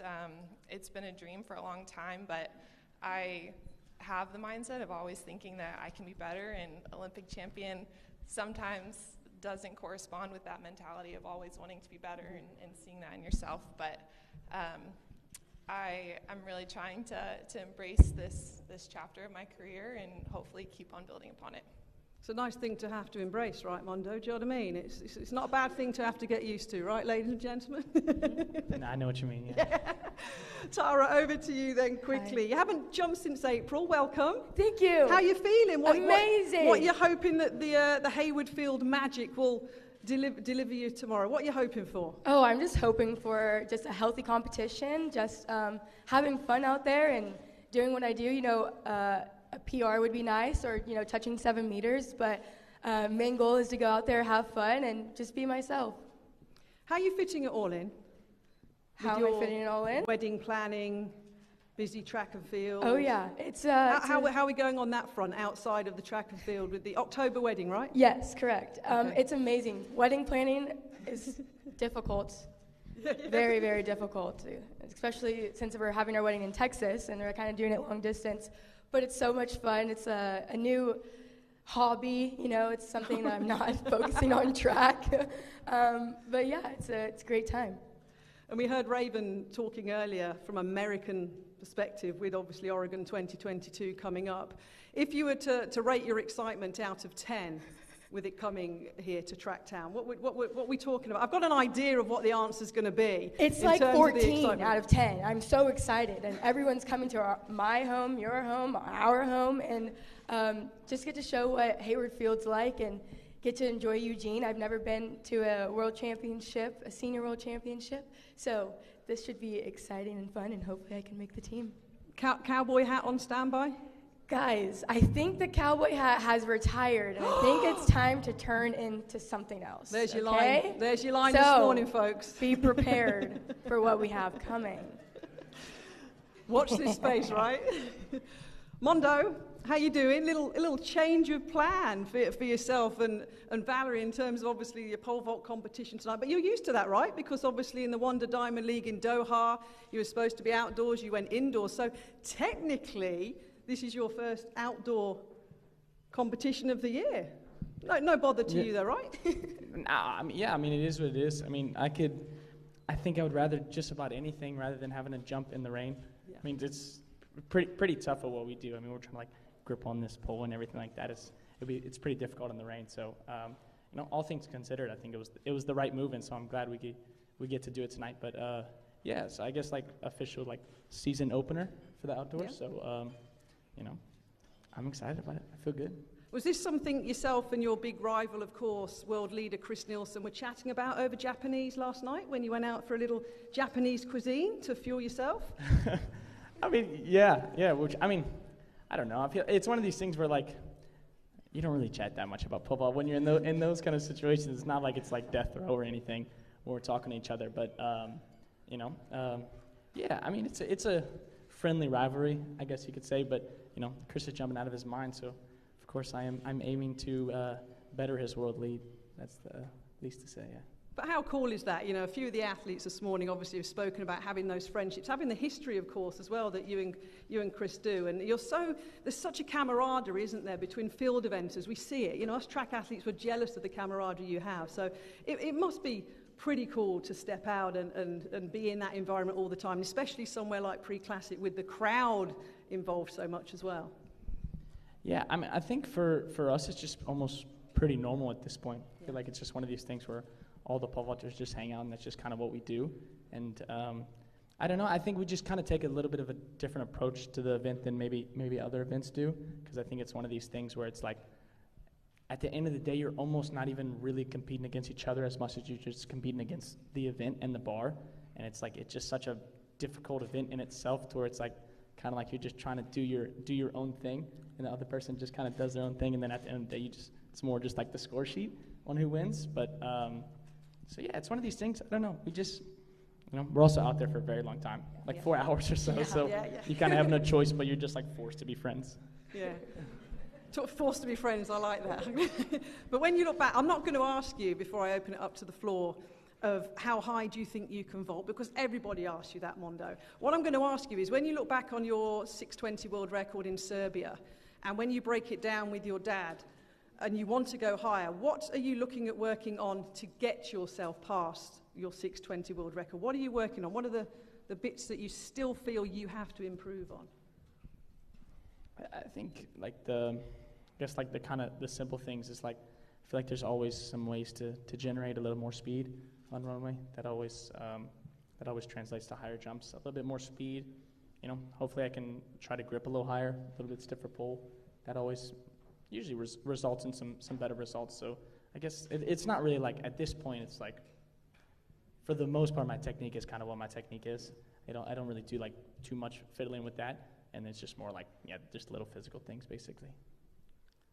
Speaker 19: It's been a dream for a long time, but I have the mindset of always thinking that I can be better, and Olympic champion sometimes doesn't correspond with that mentality of always wanting to be better and seeing that in yourself. But I'm really trying to embrace this chapter of my career and hopefully keep on building upon it.
Speaker 7: It's a nice thing to have to embrace, right, Mondo? Do you know what I mean? It's not a bad thing to have to get used to, right, ladies and gentlemen?
Speaker 20: No, I know what you mean, yeah.
Speaker 7: Tara, over to you then quickly. Hi. You haven't jumped since April. Welcome.
Speaker 21: Thank you.
Speaker 7: How are you feeling?
Speaker 21: Amazing.
Speaker 7: What you're hoping that the Hayward Field magic will deliver you tomorrow? What are you hoping for?
Speaker 21: Oh, I'm just hoping for just a healthy competition, just having fun out there and doing what I do. You know, a PR would be nice, or, you know, touching 7 meters, but main goal is to go out there, have fun, and just be myself.
Speaker 7: How are you fitting it all in?
Speaker 21: How am I fitting it all in?
Speaker 7: Wedding planning, busy track and field.
Speaker 21: Oh yeah,
Speaker 7: how are we going on that front outside of the track and field with the October wedding, right?
Speaker 21: Yes, correct.
Speaker 7: Okay.
Speaker 21: It's amazing. Wedding planning is difficult. Very, very difficult, especially since we're having our wedding in Texas and we're kind of doing it long distance. But it's so much fun. It's a new hobby, you know. It's something that I'm not focusing on track. But yeah, it's a great time.
Speaker 7: And we heard Raven talking earlier from American perspective with obviously Oregon 2022 coming up. If you were to rate your excitement out of 10 with it coming here to Tracktown, what are we talking about? I've got an idea of what the answer's going to be.
Speaker 21: It's like 14 out of 10. I'm so excited, and everyone's coming to my home, your home, our home, and just get to show what Hayward Field's like and get to enjoy Eugene. I've never been to a world championship, a senior world championship, so this should be exciting and fun, and hopefully I can make the team.
Speaker 7: Cowboy hat on standby?
Speaker 21: Guys, I think the cowboy hat has retired, and I think it's time to turn into something else.
Speaker 7: There's your
Speaker 21: okay?
Speaker 7: line. There's your line this morning, folks.
Speaker 21: Be prepared for what we have coming.
Speaker 7: Watch this space, right? Mondo, how you doing? Little change of plan for yourself and Valerie in terms of obviously your pole vault competition tonight. But you're used to that, right? Because obviously in the Wanda Diamond League in Doha, you were supposed to be outdoors, you went indoors. So technically, this is your first outdoor competition of the year. No bother to you though, right?
Speaker 20: I mean, it is what it is. I mean, I think I would rather just about anything rather than having to jump in the rain. Yeah. I mean, it's pretty tough at what we do. I mean, we're trying to like grip on this pole and everything like that. It's pretty difficult in the rain. So, you know, all things considered, I think it was the right move, and so I'm glad we get to do it tonight. But yeah, so I guess like official like season opener for the outdoors. Yeah. So, you know, I'm excited about it. I feel good.
Speaker 7: Was this something yourself and your big rival, of course, world leader Chris Nielsen, were chatting about over Japanese last night when you went out for a little Japanese cuisine to fuel yourself?
Speaker 20: I mean, yeah. Which I mean, I don't know. I feel it's one of these things where like you don't really chat that much about football when you're in those kind of situations. It's not like it's like death row or anything where we're talking to each other. But you know, yeah. I mean, it's a friendly rivalry, I guess you could say. But you know, Chris is jumping out of his mind, so of course I'm aiming to better his world lead. That's the least to say. Yeah.
Speaker 7: But how cool is that? You know, a few of the athletes this morning obviously have spoken about having those friendships, having the history, of course, as well that you and Chris do. And there's such a camaraderie, isn't there, between field eventers? We see it. You know, us track athletes were jealous of the camaraderie you have. So it must be pretty cool to step out and be in that environment all the time, especially somewhere like Pre-Classic with the crowd involved so much as well.
Speaker 20: Yeah, I mean, I think for us, it's just almost pretty normal at this point. I feel like it's just one of these things where all the pole vaulters just hang out, and that's just kind of what we do. And I don't know, I think we just kind of take a little bit of a different approach to the event than maybe other events do, because I think it's one of these things where it's like, at the end of the day, you're almost not even really competing against each other as much as you're just competing against the event and the bar. And it's like, it's just such a difficult event in itself to where it's like, kind of like you're just trying to do your own thing, and the other person just kind of does their own thing, and then at the end of the day, it's more just like the score sheet on who wins. But so yeah, it's one of these things. I don't know. We just, we're also out there for a very long time, like 4 hours or so. You kind of have no choice, but you're just like forced to be friends.
Speaker 7: Yeah. Forced to be friends, I like that. But when you look back, I'm not going to ask you before I open it up to the floor of how high do you think you can vault, because everybody asks you that, Mondo. What I'm going to ask you is, when you look back on your 620 world record in Serbia, and when you break it down with your dad, and you want to go higher, what are you looking at working on to get yourself past your 620 world record? What are you working on? What are the bits that you still feel you have to improve on?
Speaker 20: I think the kind of the simple things is like, I feel like there's always some ways to generate a little more speed on runway. That always translates to higher jumps, a little bit more speed. Hopefully I can try to grip a little higher, a little bit stiffer pull. That always usually results in some better results. So I guess it's not really like, at this point, it's like, for the most part, my technique is kind of what my technique is. I don't really do like too much fiddling with that, and it's just more like, just little physical things, basically.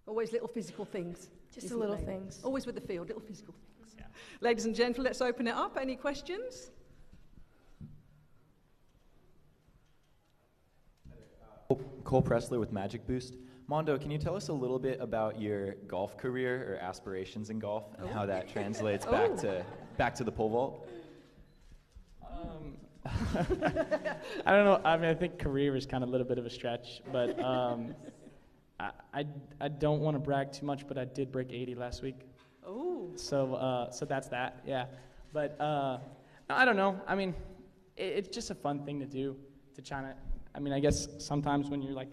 Speaker 7: Always little physical things.
Speaker 21: Just the little things.
Speaker 7: Always with the field, little physical things. Yeah. Ladies and gentlemen, let's open it up. Any questions?
Speaker 17: Cole Pressler with Magic Boost. Mondo, can you tell us a little bit about your golf career or aspirations in golf and how that translates back to the pole vault?
Speaker 20: I don't know. I mean, I think career is kind of a little bit of a stretch, but I don't want to brag too much, but I did break 80 last week.
Speaker 7: Oh.
Speaker 20: So that's that. Yeah. But I don't know. I mean, it's just a fun thing to do, to try to. I mean, I guess sometimes when you're like,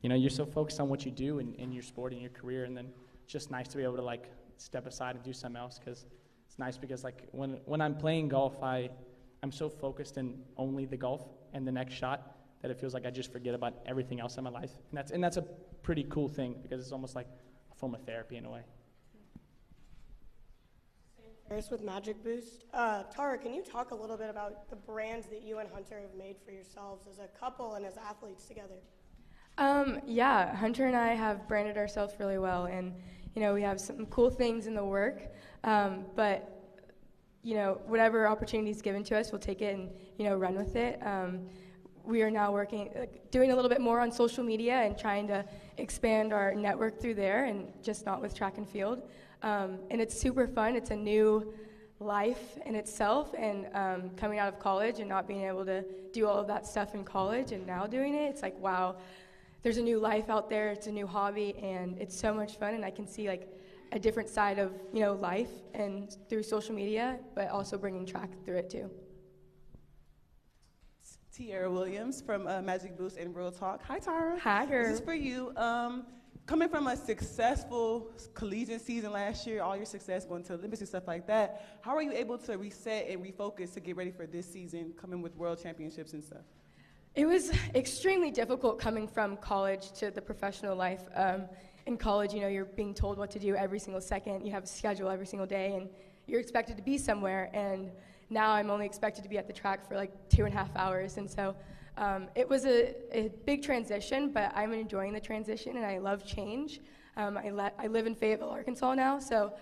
Speaker 20: you're so focused on what you do in your sport and your career, and then it's just nice to be able to like step aside and do something else, because it's nice because like when I'm playing golf, I'm so focused in only the golf and the next shot that it feels like I just forget about everything else in my life. And that's a pretty cool thing, because it's almost like a form of therapy in a way.
Speaker 1: Harris with Magic Boost. Tara, can you talk a little bit about the brands that you and Hunter have made for yourselves as a couple and as athletes together?
Speaker 21: Yeah, Hunter and I have branded ourselves really well, and we have some cool things in the work, but whatever opportunity is given to us, we'll take it and run with it. We are now doing a little bit more on social media and trying to expand our network through there, and just not with track and field. And it's super fun. It's a new life in itself, and coming out of college and not being able to do all of that stuff in college and now doing it, it's like, wow, there's a new life out there. It's a new hobby, and it's so much fun, and I can see like a different side of life and through social media, but also bringing track through it too.
Speaker 22: Tiara Williams from Magic Boost and Real Talk. Hi, Tara.
Speaker 21: Hi, girl.
Speaker 22: This is for you. Coming from a successful collegiate season last year, all your success going to Olympics and stuff like that, how are you able to reset and refocus to get ready for this season, coming with world championships and stuff?
Speaker 21: It was extremely difficult coming from college to the professional life. In college, you're being told what to do every single second. You have a schedule every single day, and you're expected to be somewhere. And now I'm only expected to be at the track for like 2.5 hours. And so it was a big transition, but I'm enjoying the transition, and I love change. I live in Fayetteville, Arkansas now, so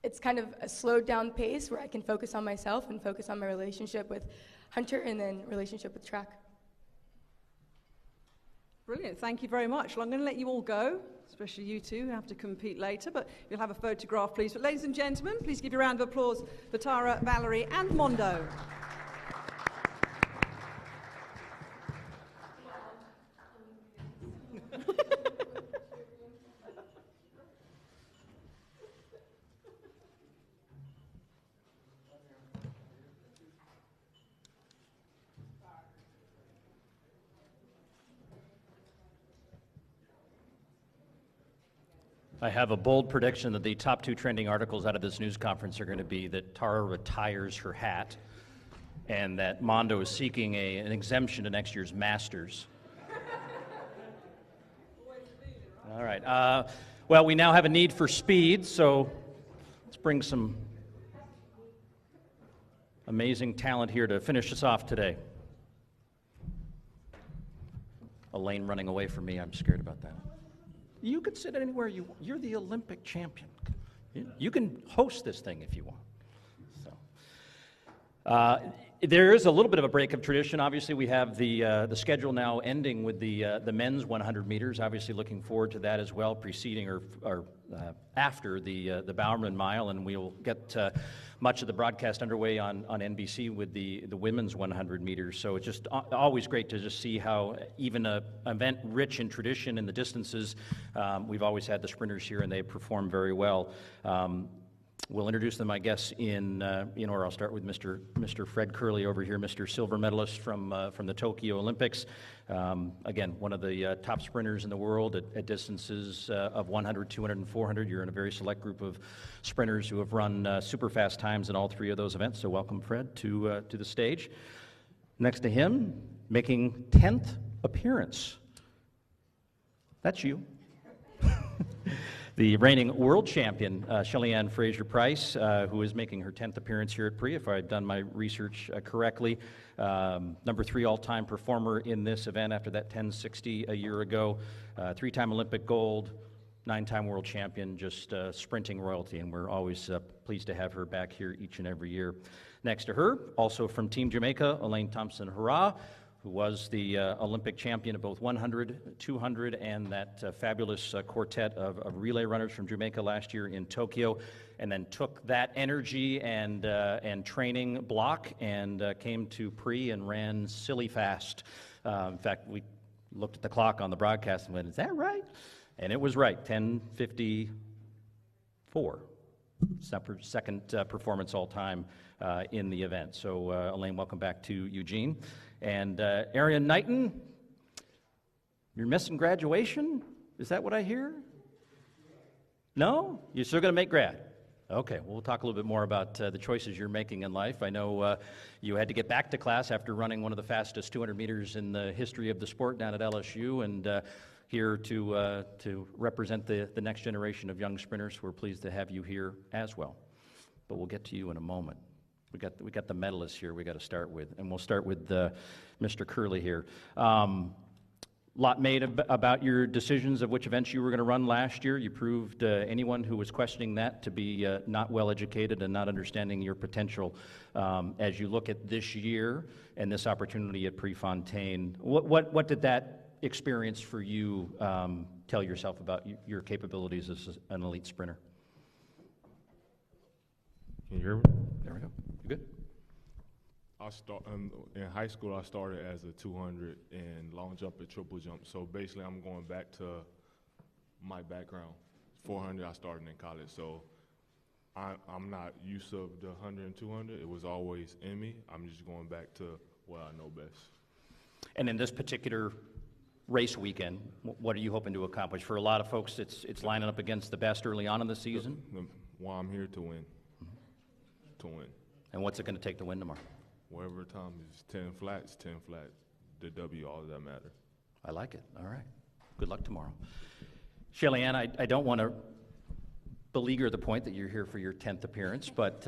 Speaker 21: it's kind of a slowed down pace where I can focus on myself and focus on my relationship with Hunter and then relationship with track.
Speaker 7: Brilliant. Thank you very much. Well, I'm going to let you all go, especially you two who have to compete later, but you'll have a photograph, please. But ladies and gentlemen, please give a round of applause for Tara, Valerie, and Mondo.
Speaker 3: I have a bold prediction that the top 2 trending articles out of this news conference are going to be that Tara retires her hat and that Mondo is seeking an exemption to next year's Masters. All right. Well, we now have a need for speed, so let's bring some amazing talent here to finish us off today. Elaine running away from me. I'm scared about that. You can sit anywhere you're the Olympic champion. You can host this thing if you want. So, there is a little bit of a break of tradition. Obviously, we have the schedule now ending with the men's 100 meters. Obviously, looking forward to that as well, preceding or after the Bowerman Mile, and we'll get much of the broadcast underway on NBC with the women's 100 meters. So it's just always great to just see how even an event rich in tradition in the distances, we've always had the sprinters here, and they perform very well. We'll introduce them, I guess, in order. I'll start with Mr. Fred Curley over here, Mr. Silver Medalist from the Tokyo Olympics. Again, one of the top sprinters in the world at distances of 100, 200, and 400. You're in a very select group of sprinters who have run super fast times in all 3 of those events. So welcome, Fred, to the stage. Next to him, making 10th appearance. That's you. The reigning world champion, Shelly-Ann Fraser-Price, who is making her 10th appearance here at Pre, if I've done my research correctly. Number 3 all-time performer in this event after that 1060 a year ago. 3-time Olympic gold, 9-time world champion, just sprinting royalty, and we're always pleased to have her back here each and every year. Next to her, also from Team Jamaica, Elaine Thompson-Herah, who was the Olympic champion of both 100, 200, and that fabulous quartet of relay runners from Jamaica last year in Tokyo, and then took that energy and training block and came to Pre and ran silly fast. In fact, we looked at the clock on the broadcast and went, "Is that right?" And it was right, 10:54. Second performance all time in the event. So, Elaine, welcome back to Eugene. And Arian Knighton, you're missing graduation? Is that what I hear? No? You're still going to make grad? Okay, well, we'll talk a little bit more about the choices you're making in life. I know you had to get back to class after running one of the fastest 200 meters in the history of the sport down at LSU, and here to represent the next generation of young sprinters. We're pleased to have you here as well. But we'll get to you in a moment. We got the medalists here we got to start with, and we'll start with Mr. Curley here. Lot made about your decisions of which events you were going to run last year. You proved anyone who was questioning that to be not well educated and not understanding your potential. As you look at this year and this opportunity at Prefontaine, what did that experience for you tell yourself about your capabilities as an elite sprinter?
Speaker 2: Can you hear me?
Speaker 3: There we go. You good?
Speaker 2: In high school, I started as a 200 and long jump and triple jump. So basically, I'm going back to my background. 400, I started in college. So I'm not used to the 100 and 200. It was always in me. I'm just going back to what I know best.
Speaker 3: And in this particular race weekend, what are you hoping to accomplish? For a lot of folks, it's lining up against the best early on in the season.
Speaker 2: Well, I'm here to win. To win.
Speaker 3: And what's it going to take to win tomorrow?
Speaker 2: Whatever time is 10 flats, the W, all of that matter.
Speaker 3: I like it. All right. Good luck tomorrow. Shelly-Ann, I don't want to beleaguer the point that you're here for your 10th appearance, but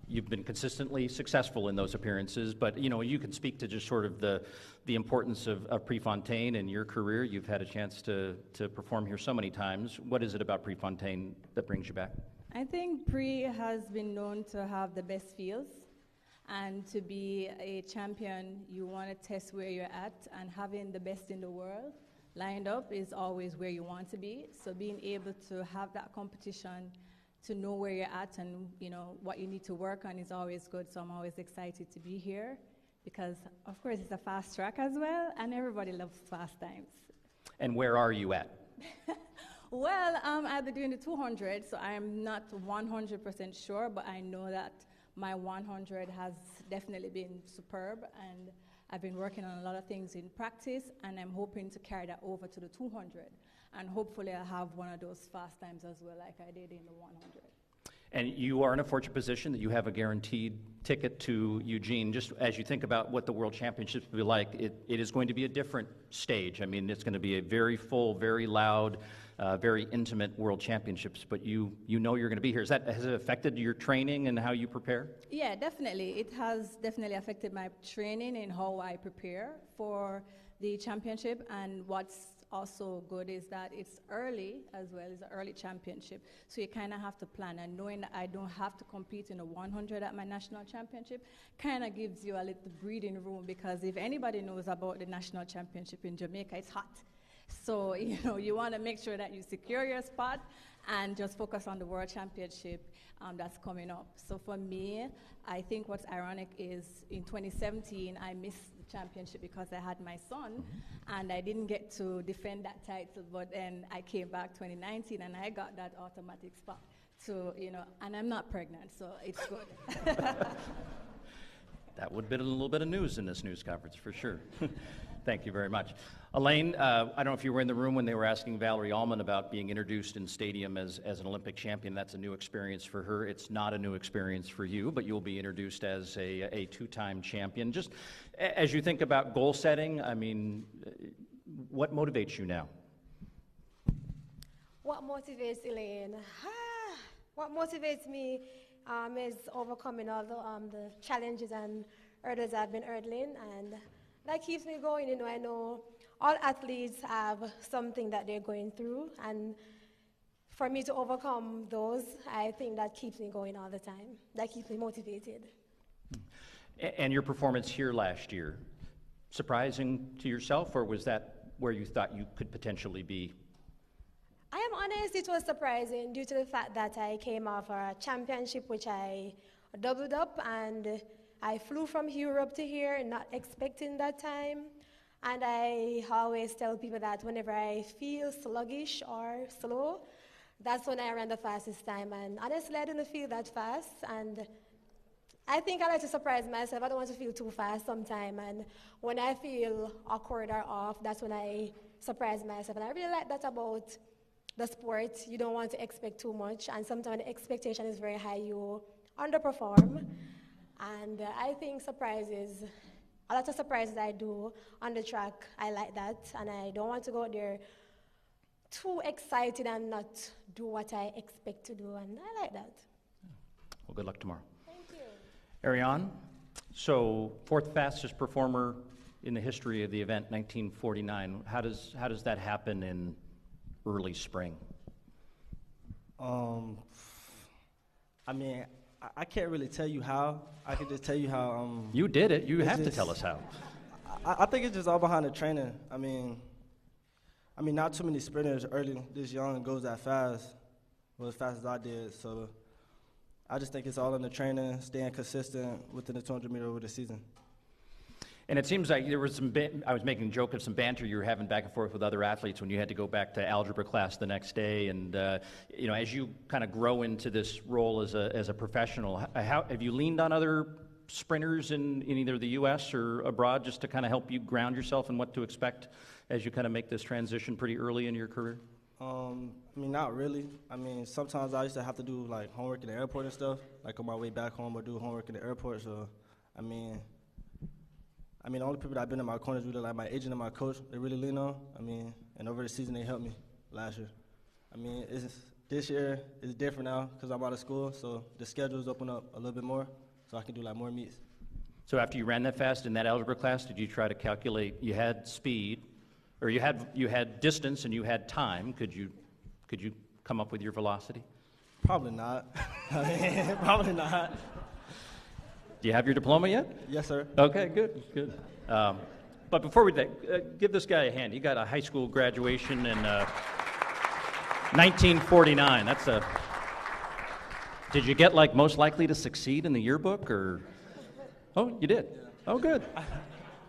Speaker 3: you've been consistently successful in those appearances, but you can speak to just sort of the importance of Prefontaine in your career. You've had a chance to perform here so many times. What is it about Prefontaine that brings you back?
Speaker 6: I think Pre has been known to have the best fields,
Speaker 5: And to be a champion, you want to test where you're at, and having the best in the world lined up is always where you want to be. So being able to have that competition, to know where you're at and what you need to work on is always good. So I'm always excited to be here because, of course, it's a fast track as well, and everybody loves fast times.
Speaker 3: And where are you at?
Speaker 5: Well, I'll be doing the 200, so I'm not 100% sure, but I know that my 100 has definitely been superb, and I've been working on a lot of things in practice, and I'm hoping to carry that over to the 200. And hopefully I'll have one of those fast times as well, like I did in the 100.
Speaker 3: And you are in a fortunate position that you have a guaranteed ticket to Eugene. Just as you think about what the World Championships will be like, it is going to be a different stage. I mean, it's going to be a very full, very loud, very intimate World Championships, but you know you're going to be here. Has it affected your training and how you prepare?
Speaker 5: Yeah, definitely. It has definitely affected my training and how I prepare for the championship. And what's also good is that it's early as well. It's an early championship. So you kind of have to plan. And knowing that I don't have to compete in a 100 at my national championship kind of gives you a little breathing room, because if anybody knows about the national championship in Jamaica, it's hot. So, you want to make sure that you secure your spot and just focus on the World Championship that's coming up. So for me, I think what's ironic is in 2017, I missed the championship because I had my son, and I didn't get to defend that title, but then I came back 2019, and I got that automatic spot. So, and I'm not pregnant, so it's good.
Speaker 3: That would have been a little bit of news in this news conference, for sure. Thank you very much. Elaine, I don't know if you were in the room when they were asking Valerie Allman about being introduced in stadium as an Olympic champion. That's a new experience for her. It's not a new experience for you, but you'll be introduced as a two-time champion. Just as you think about goal setting, I mean, what motivates you now?
Speaker 6: What motivates Elaine? What motivates me is overcoming all the challenges and hurdles I've been hurdling, and that keeps me going. I know all athletes have something that they're going through, and for me to overcome those, I think that keeps me going all the time. That keeps me motivated.
Speaker 3: And your performance here last year, surprising to yourself, or was that where you thought you could potentially be?
Speaker 6: I am honest, it was surprising due to the fact that I came off a championship which I doubled up, and I flew from Europe to here, not expecting that time. And I always tell people that whenever I feel sluggish or slow, that's when I ran the fastest time. And honestly, I didn't feel that fast. And I think I like to surprise myself. I don't want to feel too fast sometime. And when I feel awkward or off, that's when I surprise myself. And I really like that about the sport. You don't want to expect too much. And sometimes the expectation is very high, you underperform. And I think a lot of surprises I do on the track, I like that. And I don't want to go out there too excited and not do what I expect to do. And I like that.
Speaker 3: Well, good luck tomorrow.
Speaker 6: Thank you.
Speaker 3: Ariane, so fourth fastest performer in the history of the event, 1949. How does that happen in early spring?
Speaker 23: I mean, I can't really tell you how. I can just tell you how.
Speaker 3: You did it. You have to tell us how.
Speaker 23: I think it's just all behind the training. I mean, not too many sprinters early this young goes that fast, or as fast as I did. So I just think it's all in the training, staying consistent within the 200 meter over the season.
Speaker 3: And it seems like there was I was making a joke of some banter you were having back and forth with other athletes when you had to go back to algebra class the next day. And, as you kind of grow into this role as a professional, how have you leaned on other sprinters in either the U.S. or abroad just to kind of help you ground yourself in what to expect as you kind of make this transition pretty early in your career?
Speaker 23: Not really. Sometimes I used to have to do, like, homework in the airport and stuff, like on my way back home or do homework in the airport. So, the only people that I've been in my corner is really like my agent and my coach. They really lean on. And over the season they helped me last year. This year is different now because I'm out of school, so the schedule's open up a little bit more, so I can do like more meets.
Speaker 3: So after you ran that fast in that algebra class, did you try to calculate? You had speed, or you had distance and you had time. Could you come up with your velocity?
Speaker 23: Probably not. Probably not.
Speaker 3: Do you have your diploma yet?
Speaker 23: Yes, sir.
Speaker 3: Okay, good, good. But before we give this guy a hand. He got a high school graduation in 1949. That's a. Did you get like most likely to succeed in the yearbook, or? Oh, you did. Oh, good.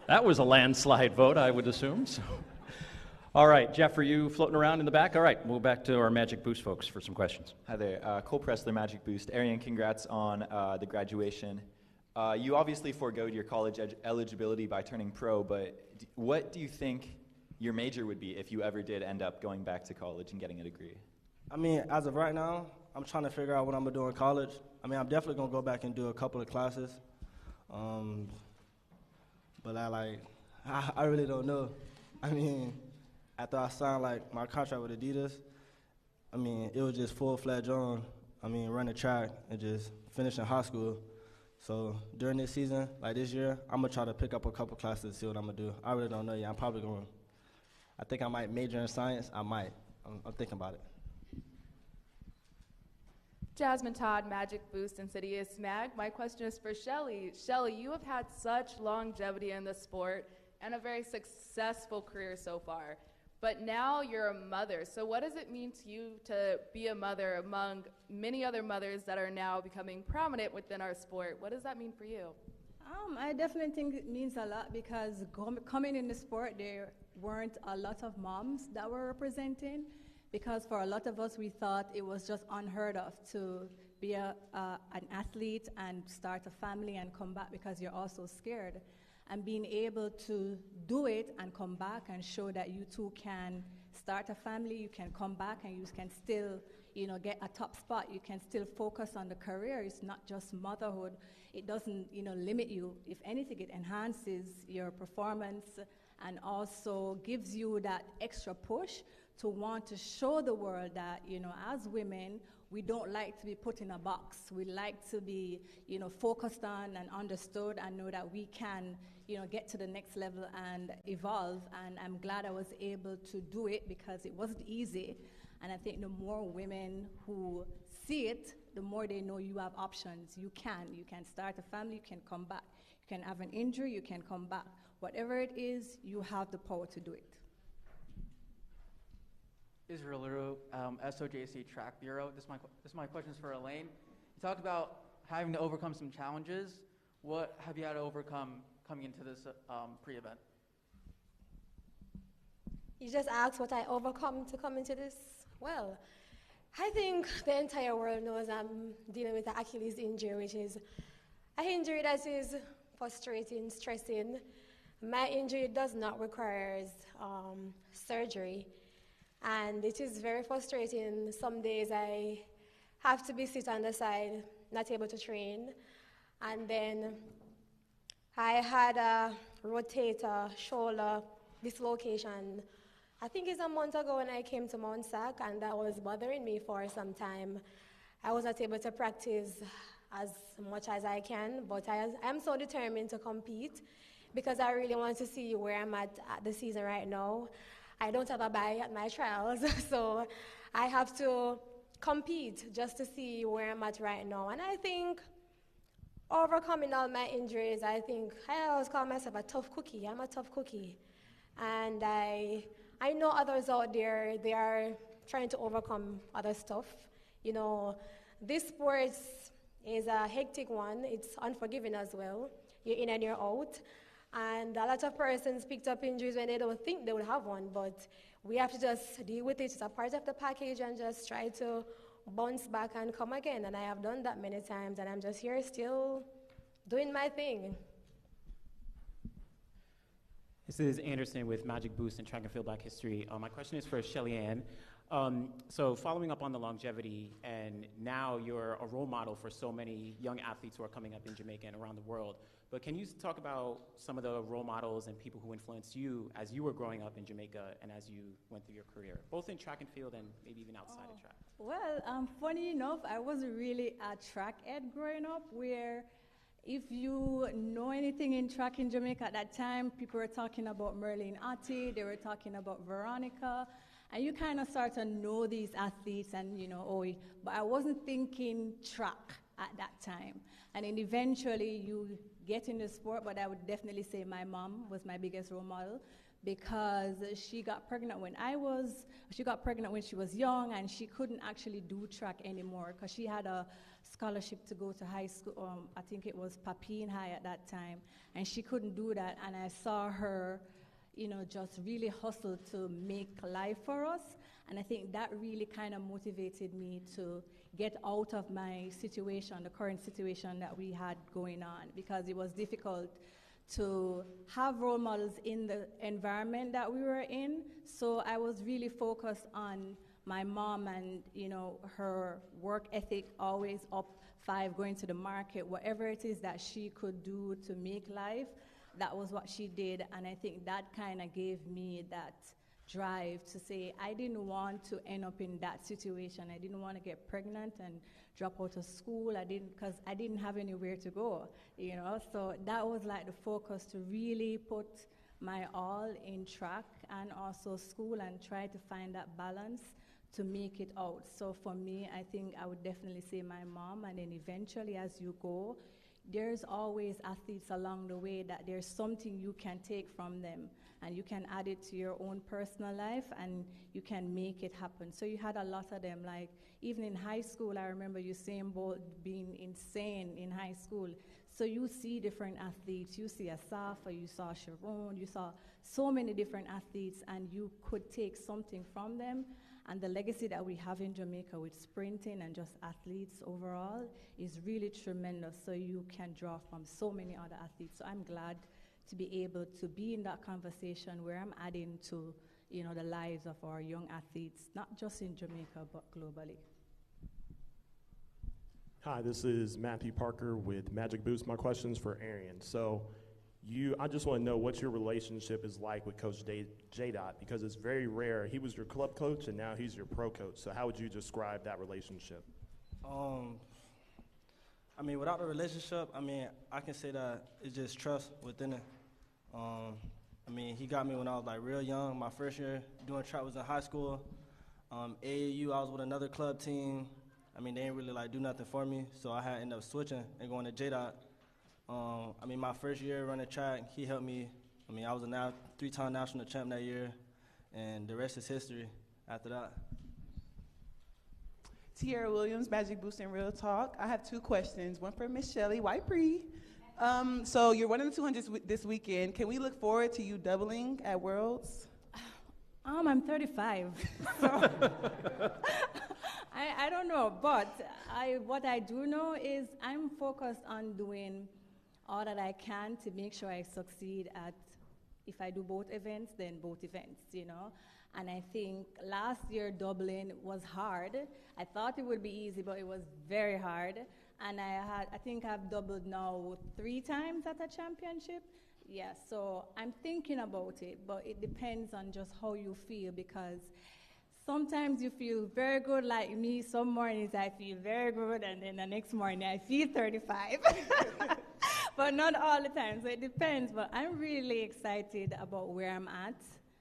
Speaker 3: That was a landslide vote, I would assume. So. All right, Jeff, are you floating around in the back? All right, we'll back to our Magic Boost folks for some questions.
Speaker 17: Hi there, Cole Pressler, Magic Boost. Arian, congrats on the graduation. You obviously forgoed your college eligibility by turning pro, but what do you think your major would be if you ever did end up going back to college and getting a degree?
Speaker 23: I mean, as of right now, I'm trying to figure out what I'm going to do in college. I mean, I'm definitely going to go back and do a couple of classes. But I really don't know. I mean, after I signed my contract with Adidas, I mean, it was just full-fledged on. I mean, running track and just finishing high school. So during this season, like this year, I'm going to try to pick up a couple classes to see what I'm going to do. I really don't know yet. I'm probably going to, I think I might major in science. I might. I'm thinking about it.
Speaker 13: Jasmine Todd, Magic Boost, Insidious Mag. My question is for Shelly. Shelly, you have had such longevity in the sport and a very successful career so far. But now you're a mother. So what does it mean to you to be a mother among many other mothers that are now becoming prominent within our sport? What does that mean for you?
Speaker 5: I definitely think it means a lot because coming in the sport, there weren't a lot of moms that were representing. Because for a lot of us, we thought it was just unheard of to be an athlete and start a family and come back because you're also scared. And being able to do it and come back and show that you too can start a family, you can come back and you can still, get a top spot. You can still focus on the career. It's not just motherhood. It doesn't, limit you. If anything, it enhances your performance and also gives you that extra push to want to show the world that, as women, we don't like to be put in a box. We like to be, focused on and understood and know that we can, get to the next level and evolve. And I'm glad I was able to do it because it wasn't easy. And I think the more women who see it, the more they know you have options. You can start a family, you can come back. You can have an injury, you can come back. Whatever it is, you have the power to do it.
Speaker 4: Israel Leroux, SOJC Track Bureau. This is my question is for Elaine. You talked about having to overcome some challenges. What have you had to overcome coming into this pre-event?
Speaker 6: You just asked what I overcome to come into this. Well, I think the entire world knows I'm dealing with an Achilles injury, which is an injury that is frustrating, stressing. My injury does not require surgery. And it is very frustrating. Some days I have to be sit on the side, not able to train. And then I had a rotator shoulder dislocation. I think it's a month ago when I came to Mount Sac, and that was bothering me for some time. I was not able to practice as much as I can, but I am so determined to compete because I really want to see where I'm at the season right now. I don't have a bye at my trials, so I have to compete just to see where I'm at right now. And I think overcoming all my injuries, I always call myself a tough cookie. I'm a tough cookie. And I know others out there, they are trying to overcome other stuff. This sport is a hectic one. It's unforgiving as well. You're in and you're out. And a lot of persons picked up injuries when they don't think they would have one, but we have to just deal with it. It's a part of the package and just try to bounce back and come again. And I have done that many times, and I'm just here still doing my thing.
Speaker 11: This is Anderson with Magic Boost and Track and Field Black History. My question is for Shelly Ann. So following up on the longevity, and now you're a role model for so many young athletes who are coming up in Jamaica and around the world. But can you talk about some of the role models and people who influenced you as you were growing up in Jamaica and as you went through your career, both in track and field and maybe even outside of track?
Speaker 5: Well, funny enough, I wasn't really a track head growing up, where if you know anything in track in Jamaica at that time, people were talking about Merlin Ati, they were talking about Veronica, and you kind of start to know these athletes and, but I wasn't thinking track. at that time. And then eventually you get in the sport, but I would definitely say my mom was my biggest role model, because she got pregnant when she was young, and she couldn't actually do track anymore because she had a scholarship to go to high school. I think it was Papine High at that time, and she couldn't do that. And I saw her, just really hustle to make life for us. And I think that really kind of motivated me to get out of my situation, the current situation that we had going on, because it was difficult to have role models in the environment that we were in. So I was really focused on my mom and, her work ethic, always up 5, going to the market, whatever it is that she could do to make life, that was what she did. And I think that kind of gave me that drive to say I didn't want to end up in that situation. I didn't want to get pregnant and drop out of school. Because I didn't have anywhere to go, So that was like the focus, to really put my all in track and also school, and try to find that balance to make it out. So for me, I think I would definitely say my mom, and then eventually as you go, there's always athletes along the way that there's something you can take from them, and you can add it to your own personal life, and you can make it happen. So you had a lot of them, like even in high school, I remember Usain Bolt being insane in high school. So you see different athletes, you see Asafa, you saw Sharon, you saw so many different athletes, and you could take something from them. And the legacy that we have in Jamaica with sprinting and just athletes overall is really tremendous. So you can draw from so many other athletes. So I'm glad to be able to be in that conversation where I'm adding to, the lives of our young athletes, not just in Jamaica, but globally.
Speaker 8: Hi, this is Matthew Parker with Magic Boost. My question's for Arian. So I just want to know what your relationship is like with Coach J-Dot, because it's very rare. He was your club coach, and now he's your pro coach. So how would you describe that relationship?
Speaker 23: Without the relationship, I can say that it's just trust within it. He got me when I was like real young. My first year doing track was in high school. AAU, I was with another club team. They didn't really do nothing for me, so I had to end up switching and going to J-Dot. My first year running track, he helped me. I was a 3-time national champ that year, and the rest is history after that.
Speaker 22: Tierra Williams, Magic Boost and Real Talk. I have 2 questions, one for Miss Shelley White-Bree. So you're running the 200s this weekend. Can we look forward to you doubling at Worlds?
Speaker 5: I'm 35, so I don't know, but what I do know is I'm focused on doing all that I can to make sure I succeed at, if I do both events, then both events, And I think last year doubling was hard. I thought it would be easy, but it was very hard. And I think I've doubled now 3 times at a championship. Yeah, so I'm thinking about it, but it depends on just how you feel, because sometimes you feel very good like me. Some mornings I feel very good, and then the next morning I feel 35. But not all the time, so it depends. But I'm really excited about where I'm at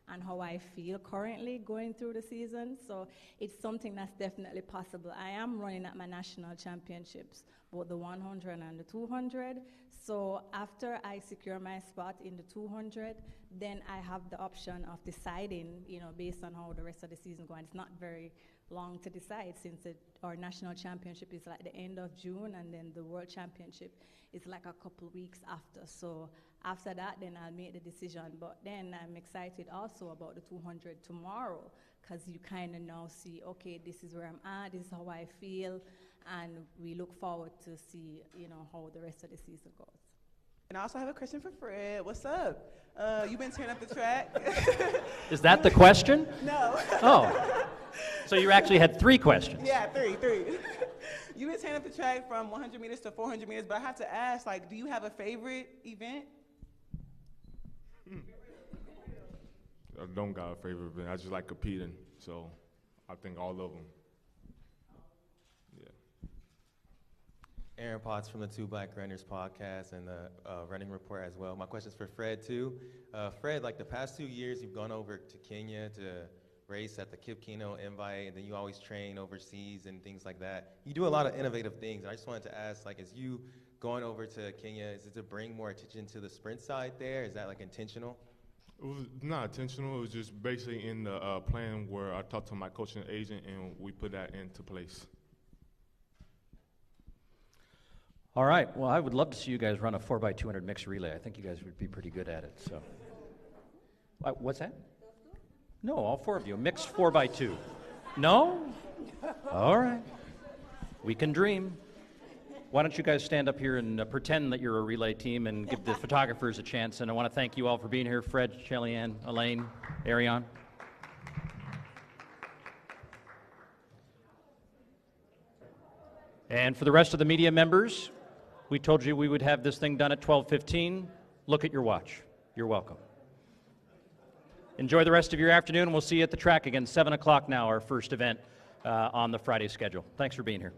Speaker 5: and how I feel currently going through the season. So it's something that's definitely possible. I am running at my national championships, both the 100 and the 200. So after I secure my spot in the 200, then I have the option of deciding, based on how the rest of the season goes. It's not very long to decide, since our national championship is like the end of June, and then the world championship is like a couple weeks after. So after that, then I'll make the decision. But then I'm excited also about the 200 tomorrow, because you kind of now see, okay, this is where I'm at, this is how I feel, and we look forward to see, how the rest of the season goes.
Speaker 22: And I also have a question for Fred. What's up? You've been tearing up the track.
Speaker 3: Is that the question?
Speaker 22: No.
Speaker 3: Oh. So you actually had 3 questions.
Speaker 22: Yeah, three. You've been tearing up the track from 100 meters to 400 meters, but I have to ask, do you have a favorite event?
Speaker 2: I don't got a favorite event. I just like competing, so I think all of them. Yeah.
Speaker 18: Aaron Potts from the Two Black Runners podcast and the Running Report as well. My question's for Fred, too. Fred, the past 2 years, you've gone over to Kenya to race at the Kip Kino invite, and then you always train overseas and things like that. You do a lot of innovative things. And I just wanted to ask, like, as you going over to Kenya, is it to bring more attention to the sprint side there? Is that like intentional?
Speaker 2: It was not intentional. It was just basically in the plan where I talked to my coaching agent and we put that into place.
Speaker 3: All right. Well, I would love to see you guys run a 4x200 mixed relay. I think you guys would be pretty good at it. So, what's that? No, all four of you. Mixed 4x2. No? All right. We can dream. Why don't you guys stand up here and pretend that you're a relay team and give the photographers a chance. And I want to thank you all for being here. Fred, Shelly-Ann, Elaine, Ariane. And for the rest of the media members, we told you we would have this thing done at 12:15. Look at your watch. You're welcome. Enjoy the rest of your afternoon. We'll see you at the track again, 7 o'clock now, our first event on the Friday schedule. Thanks for being here.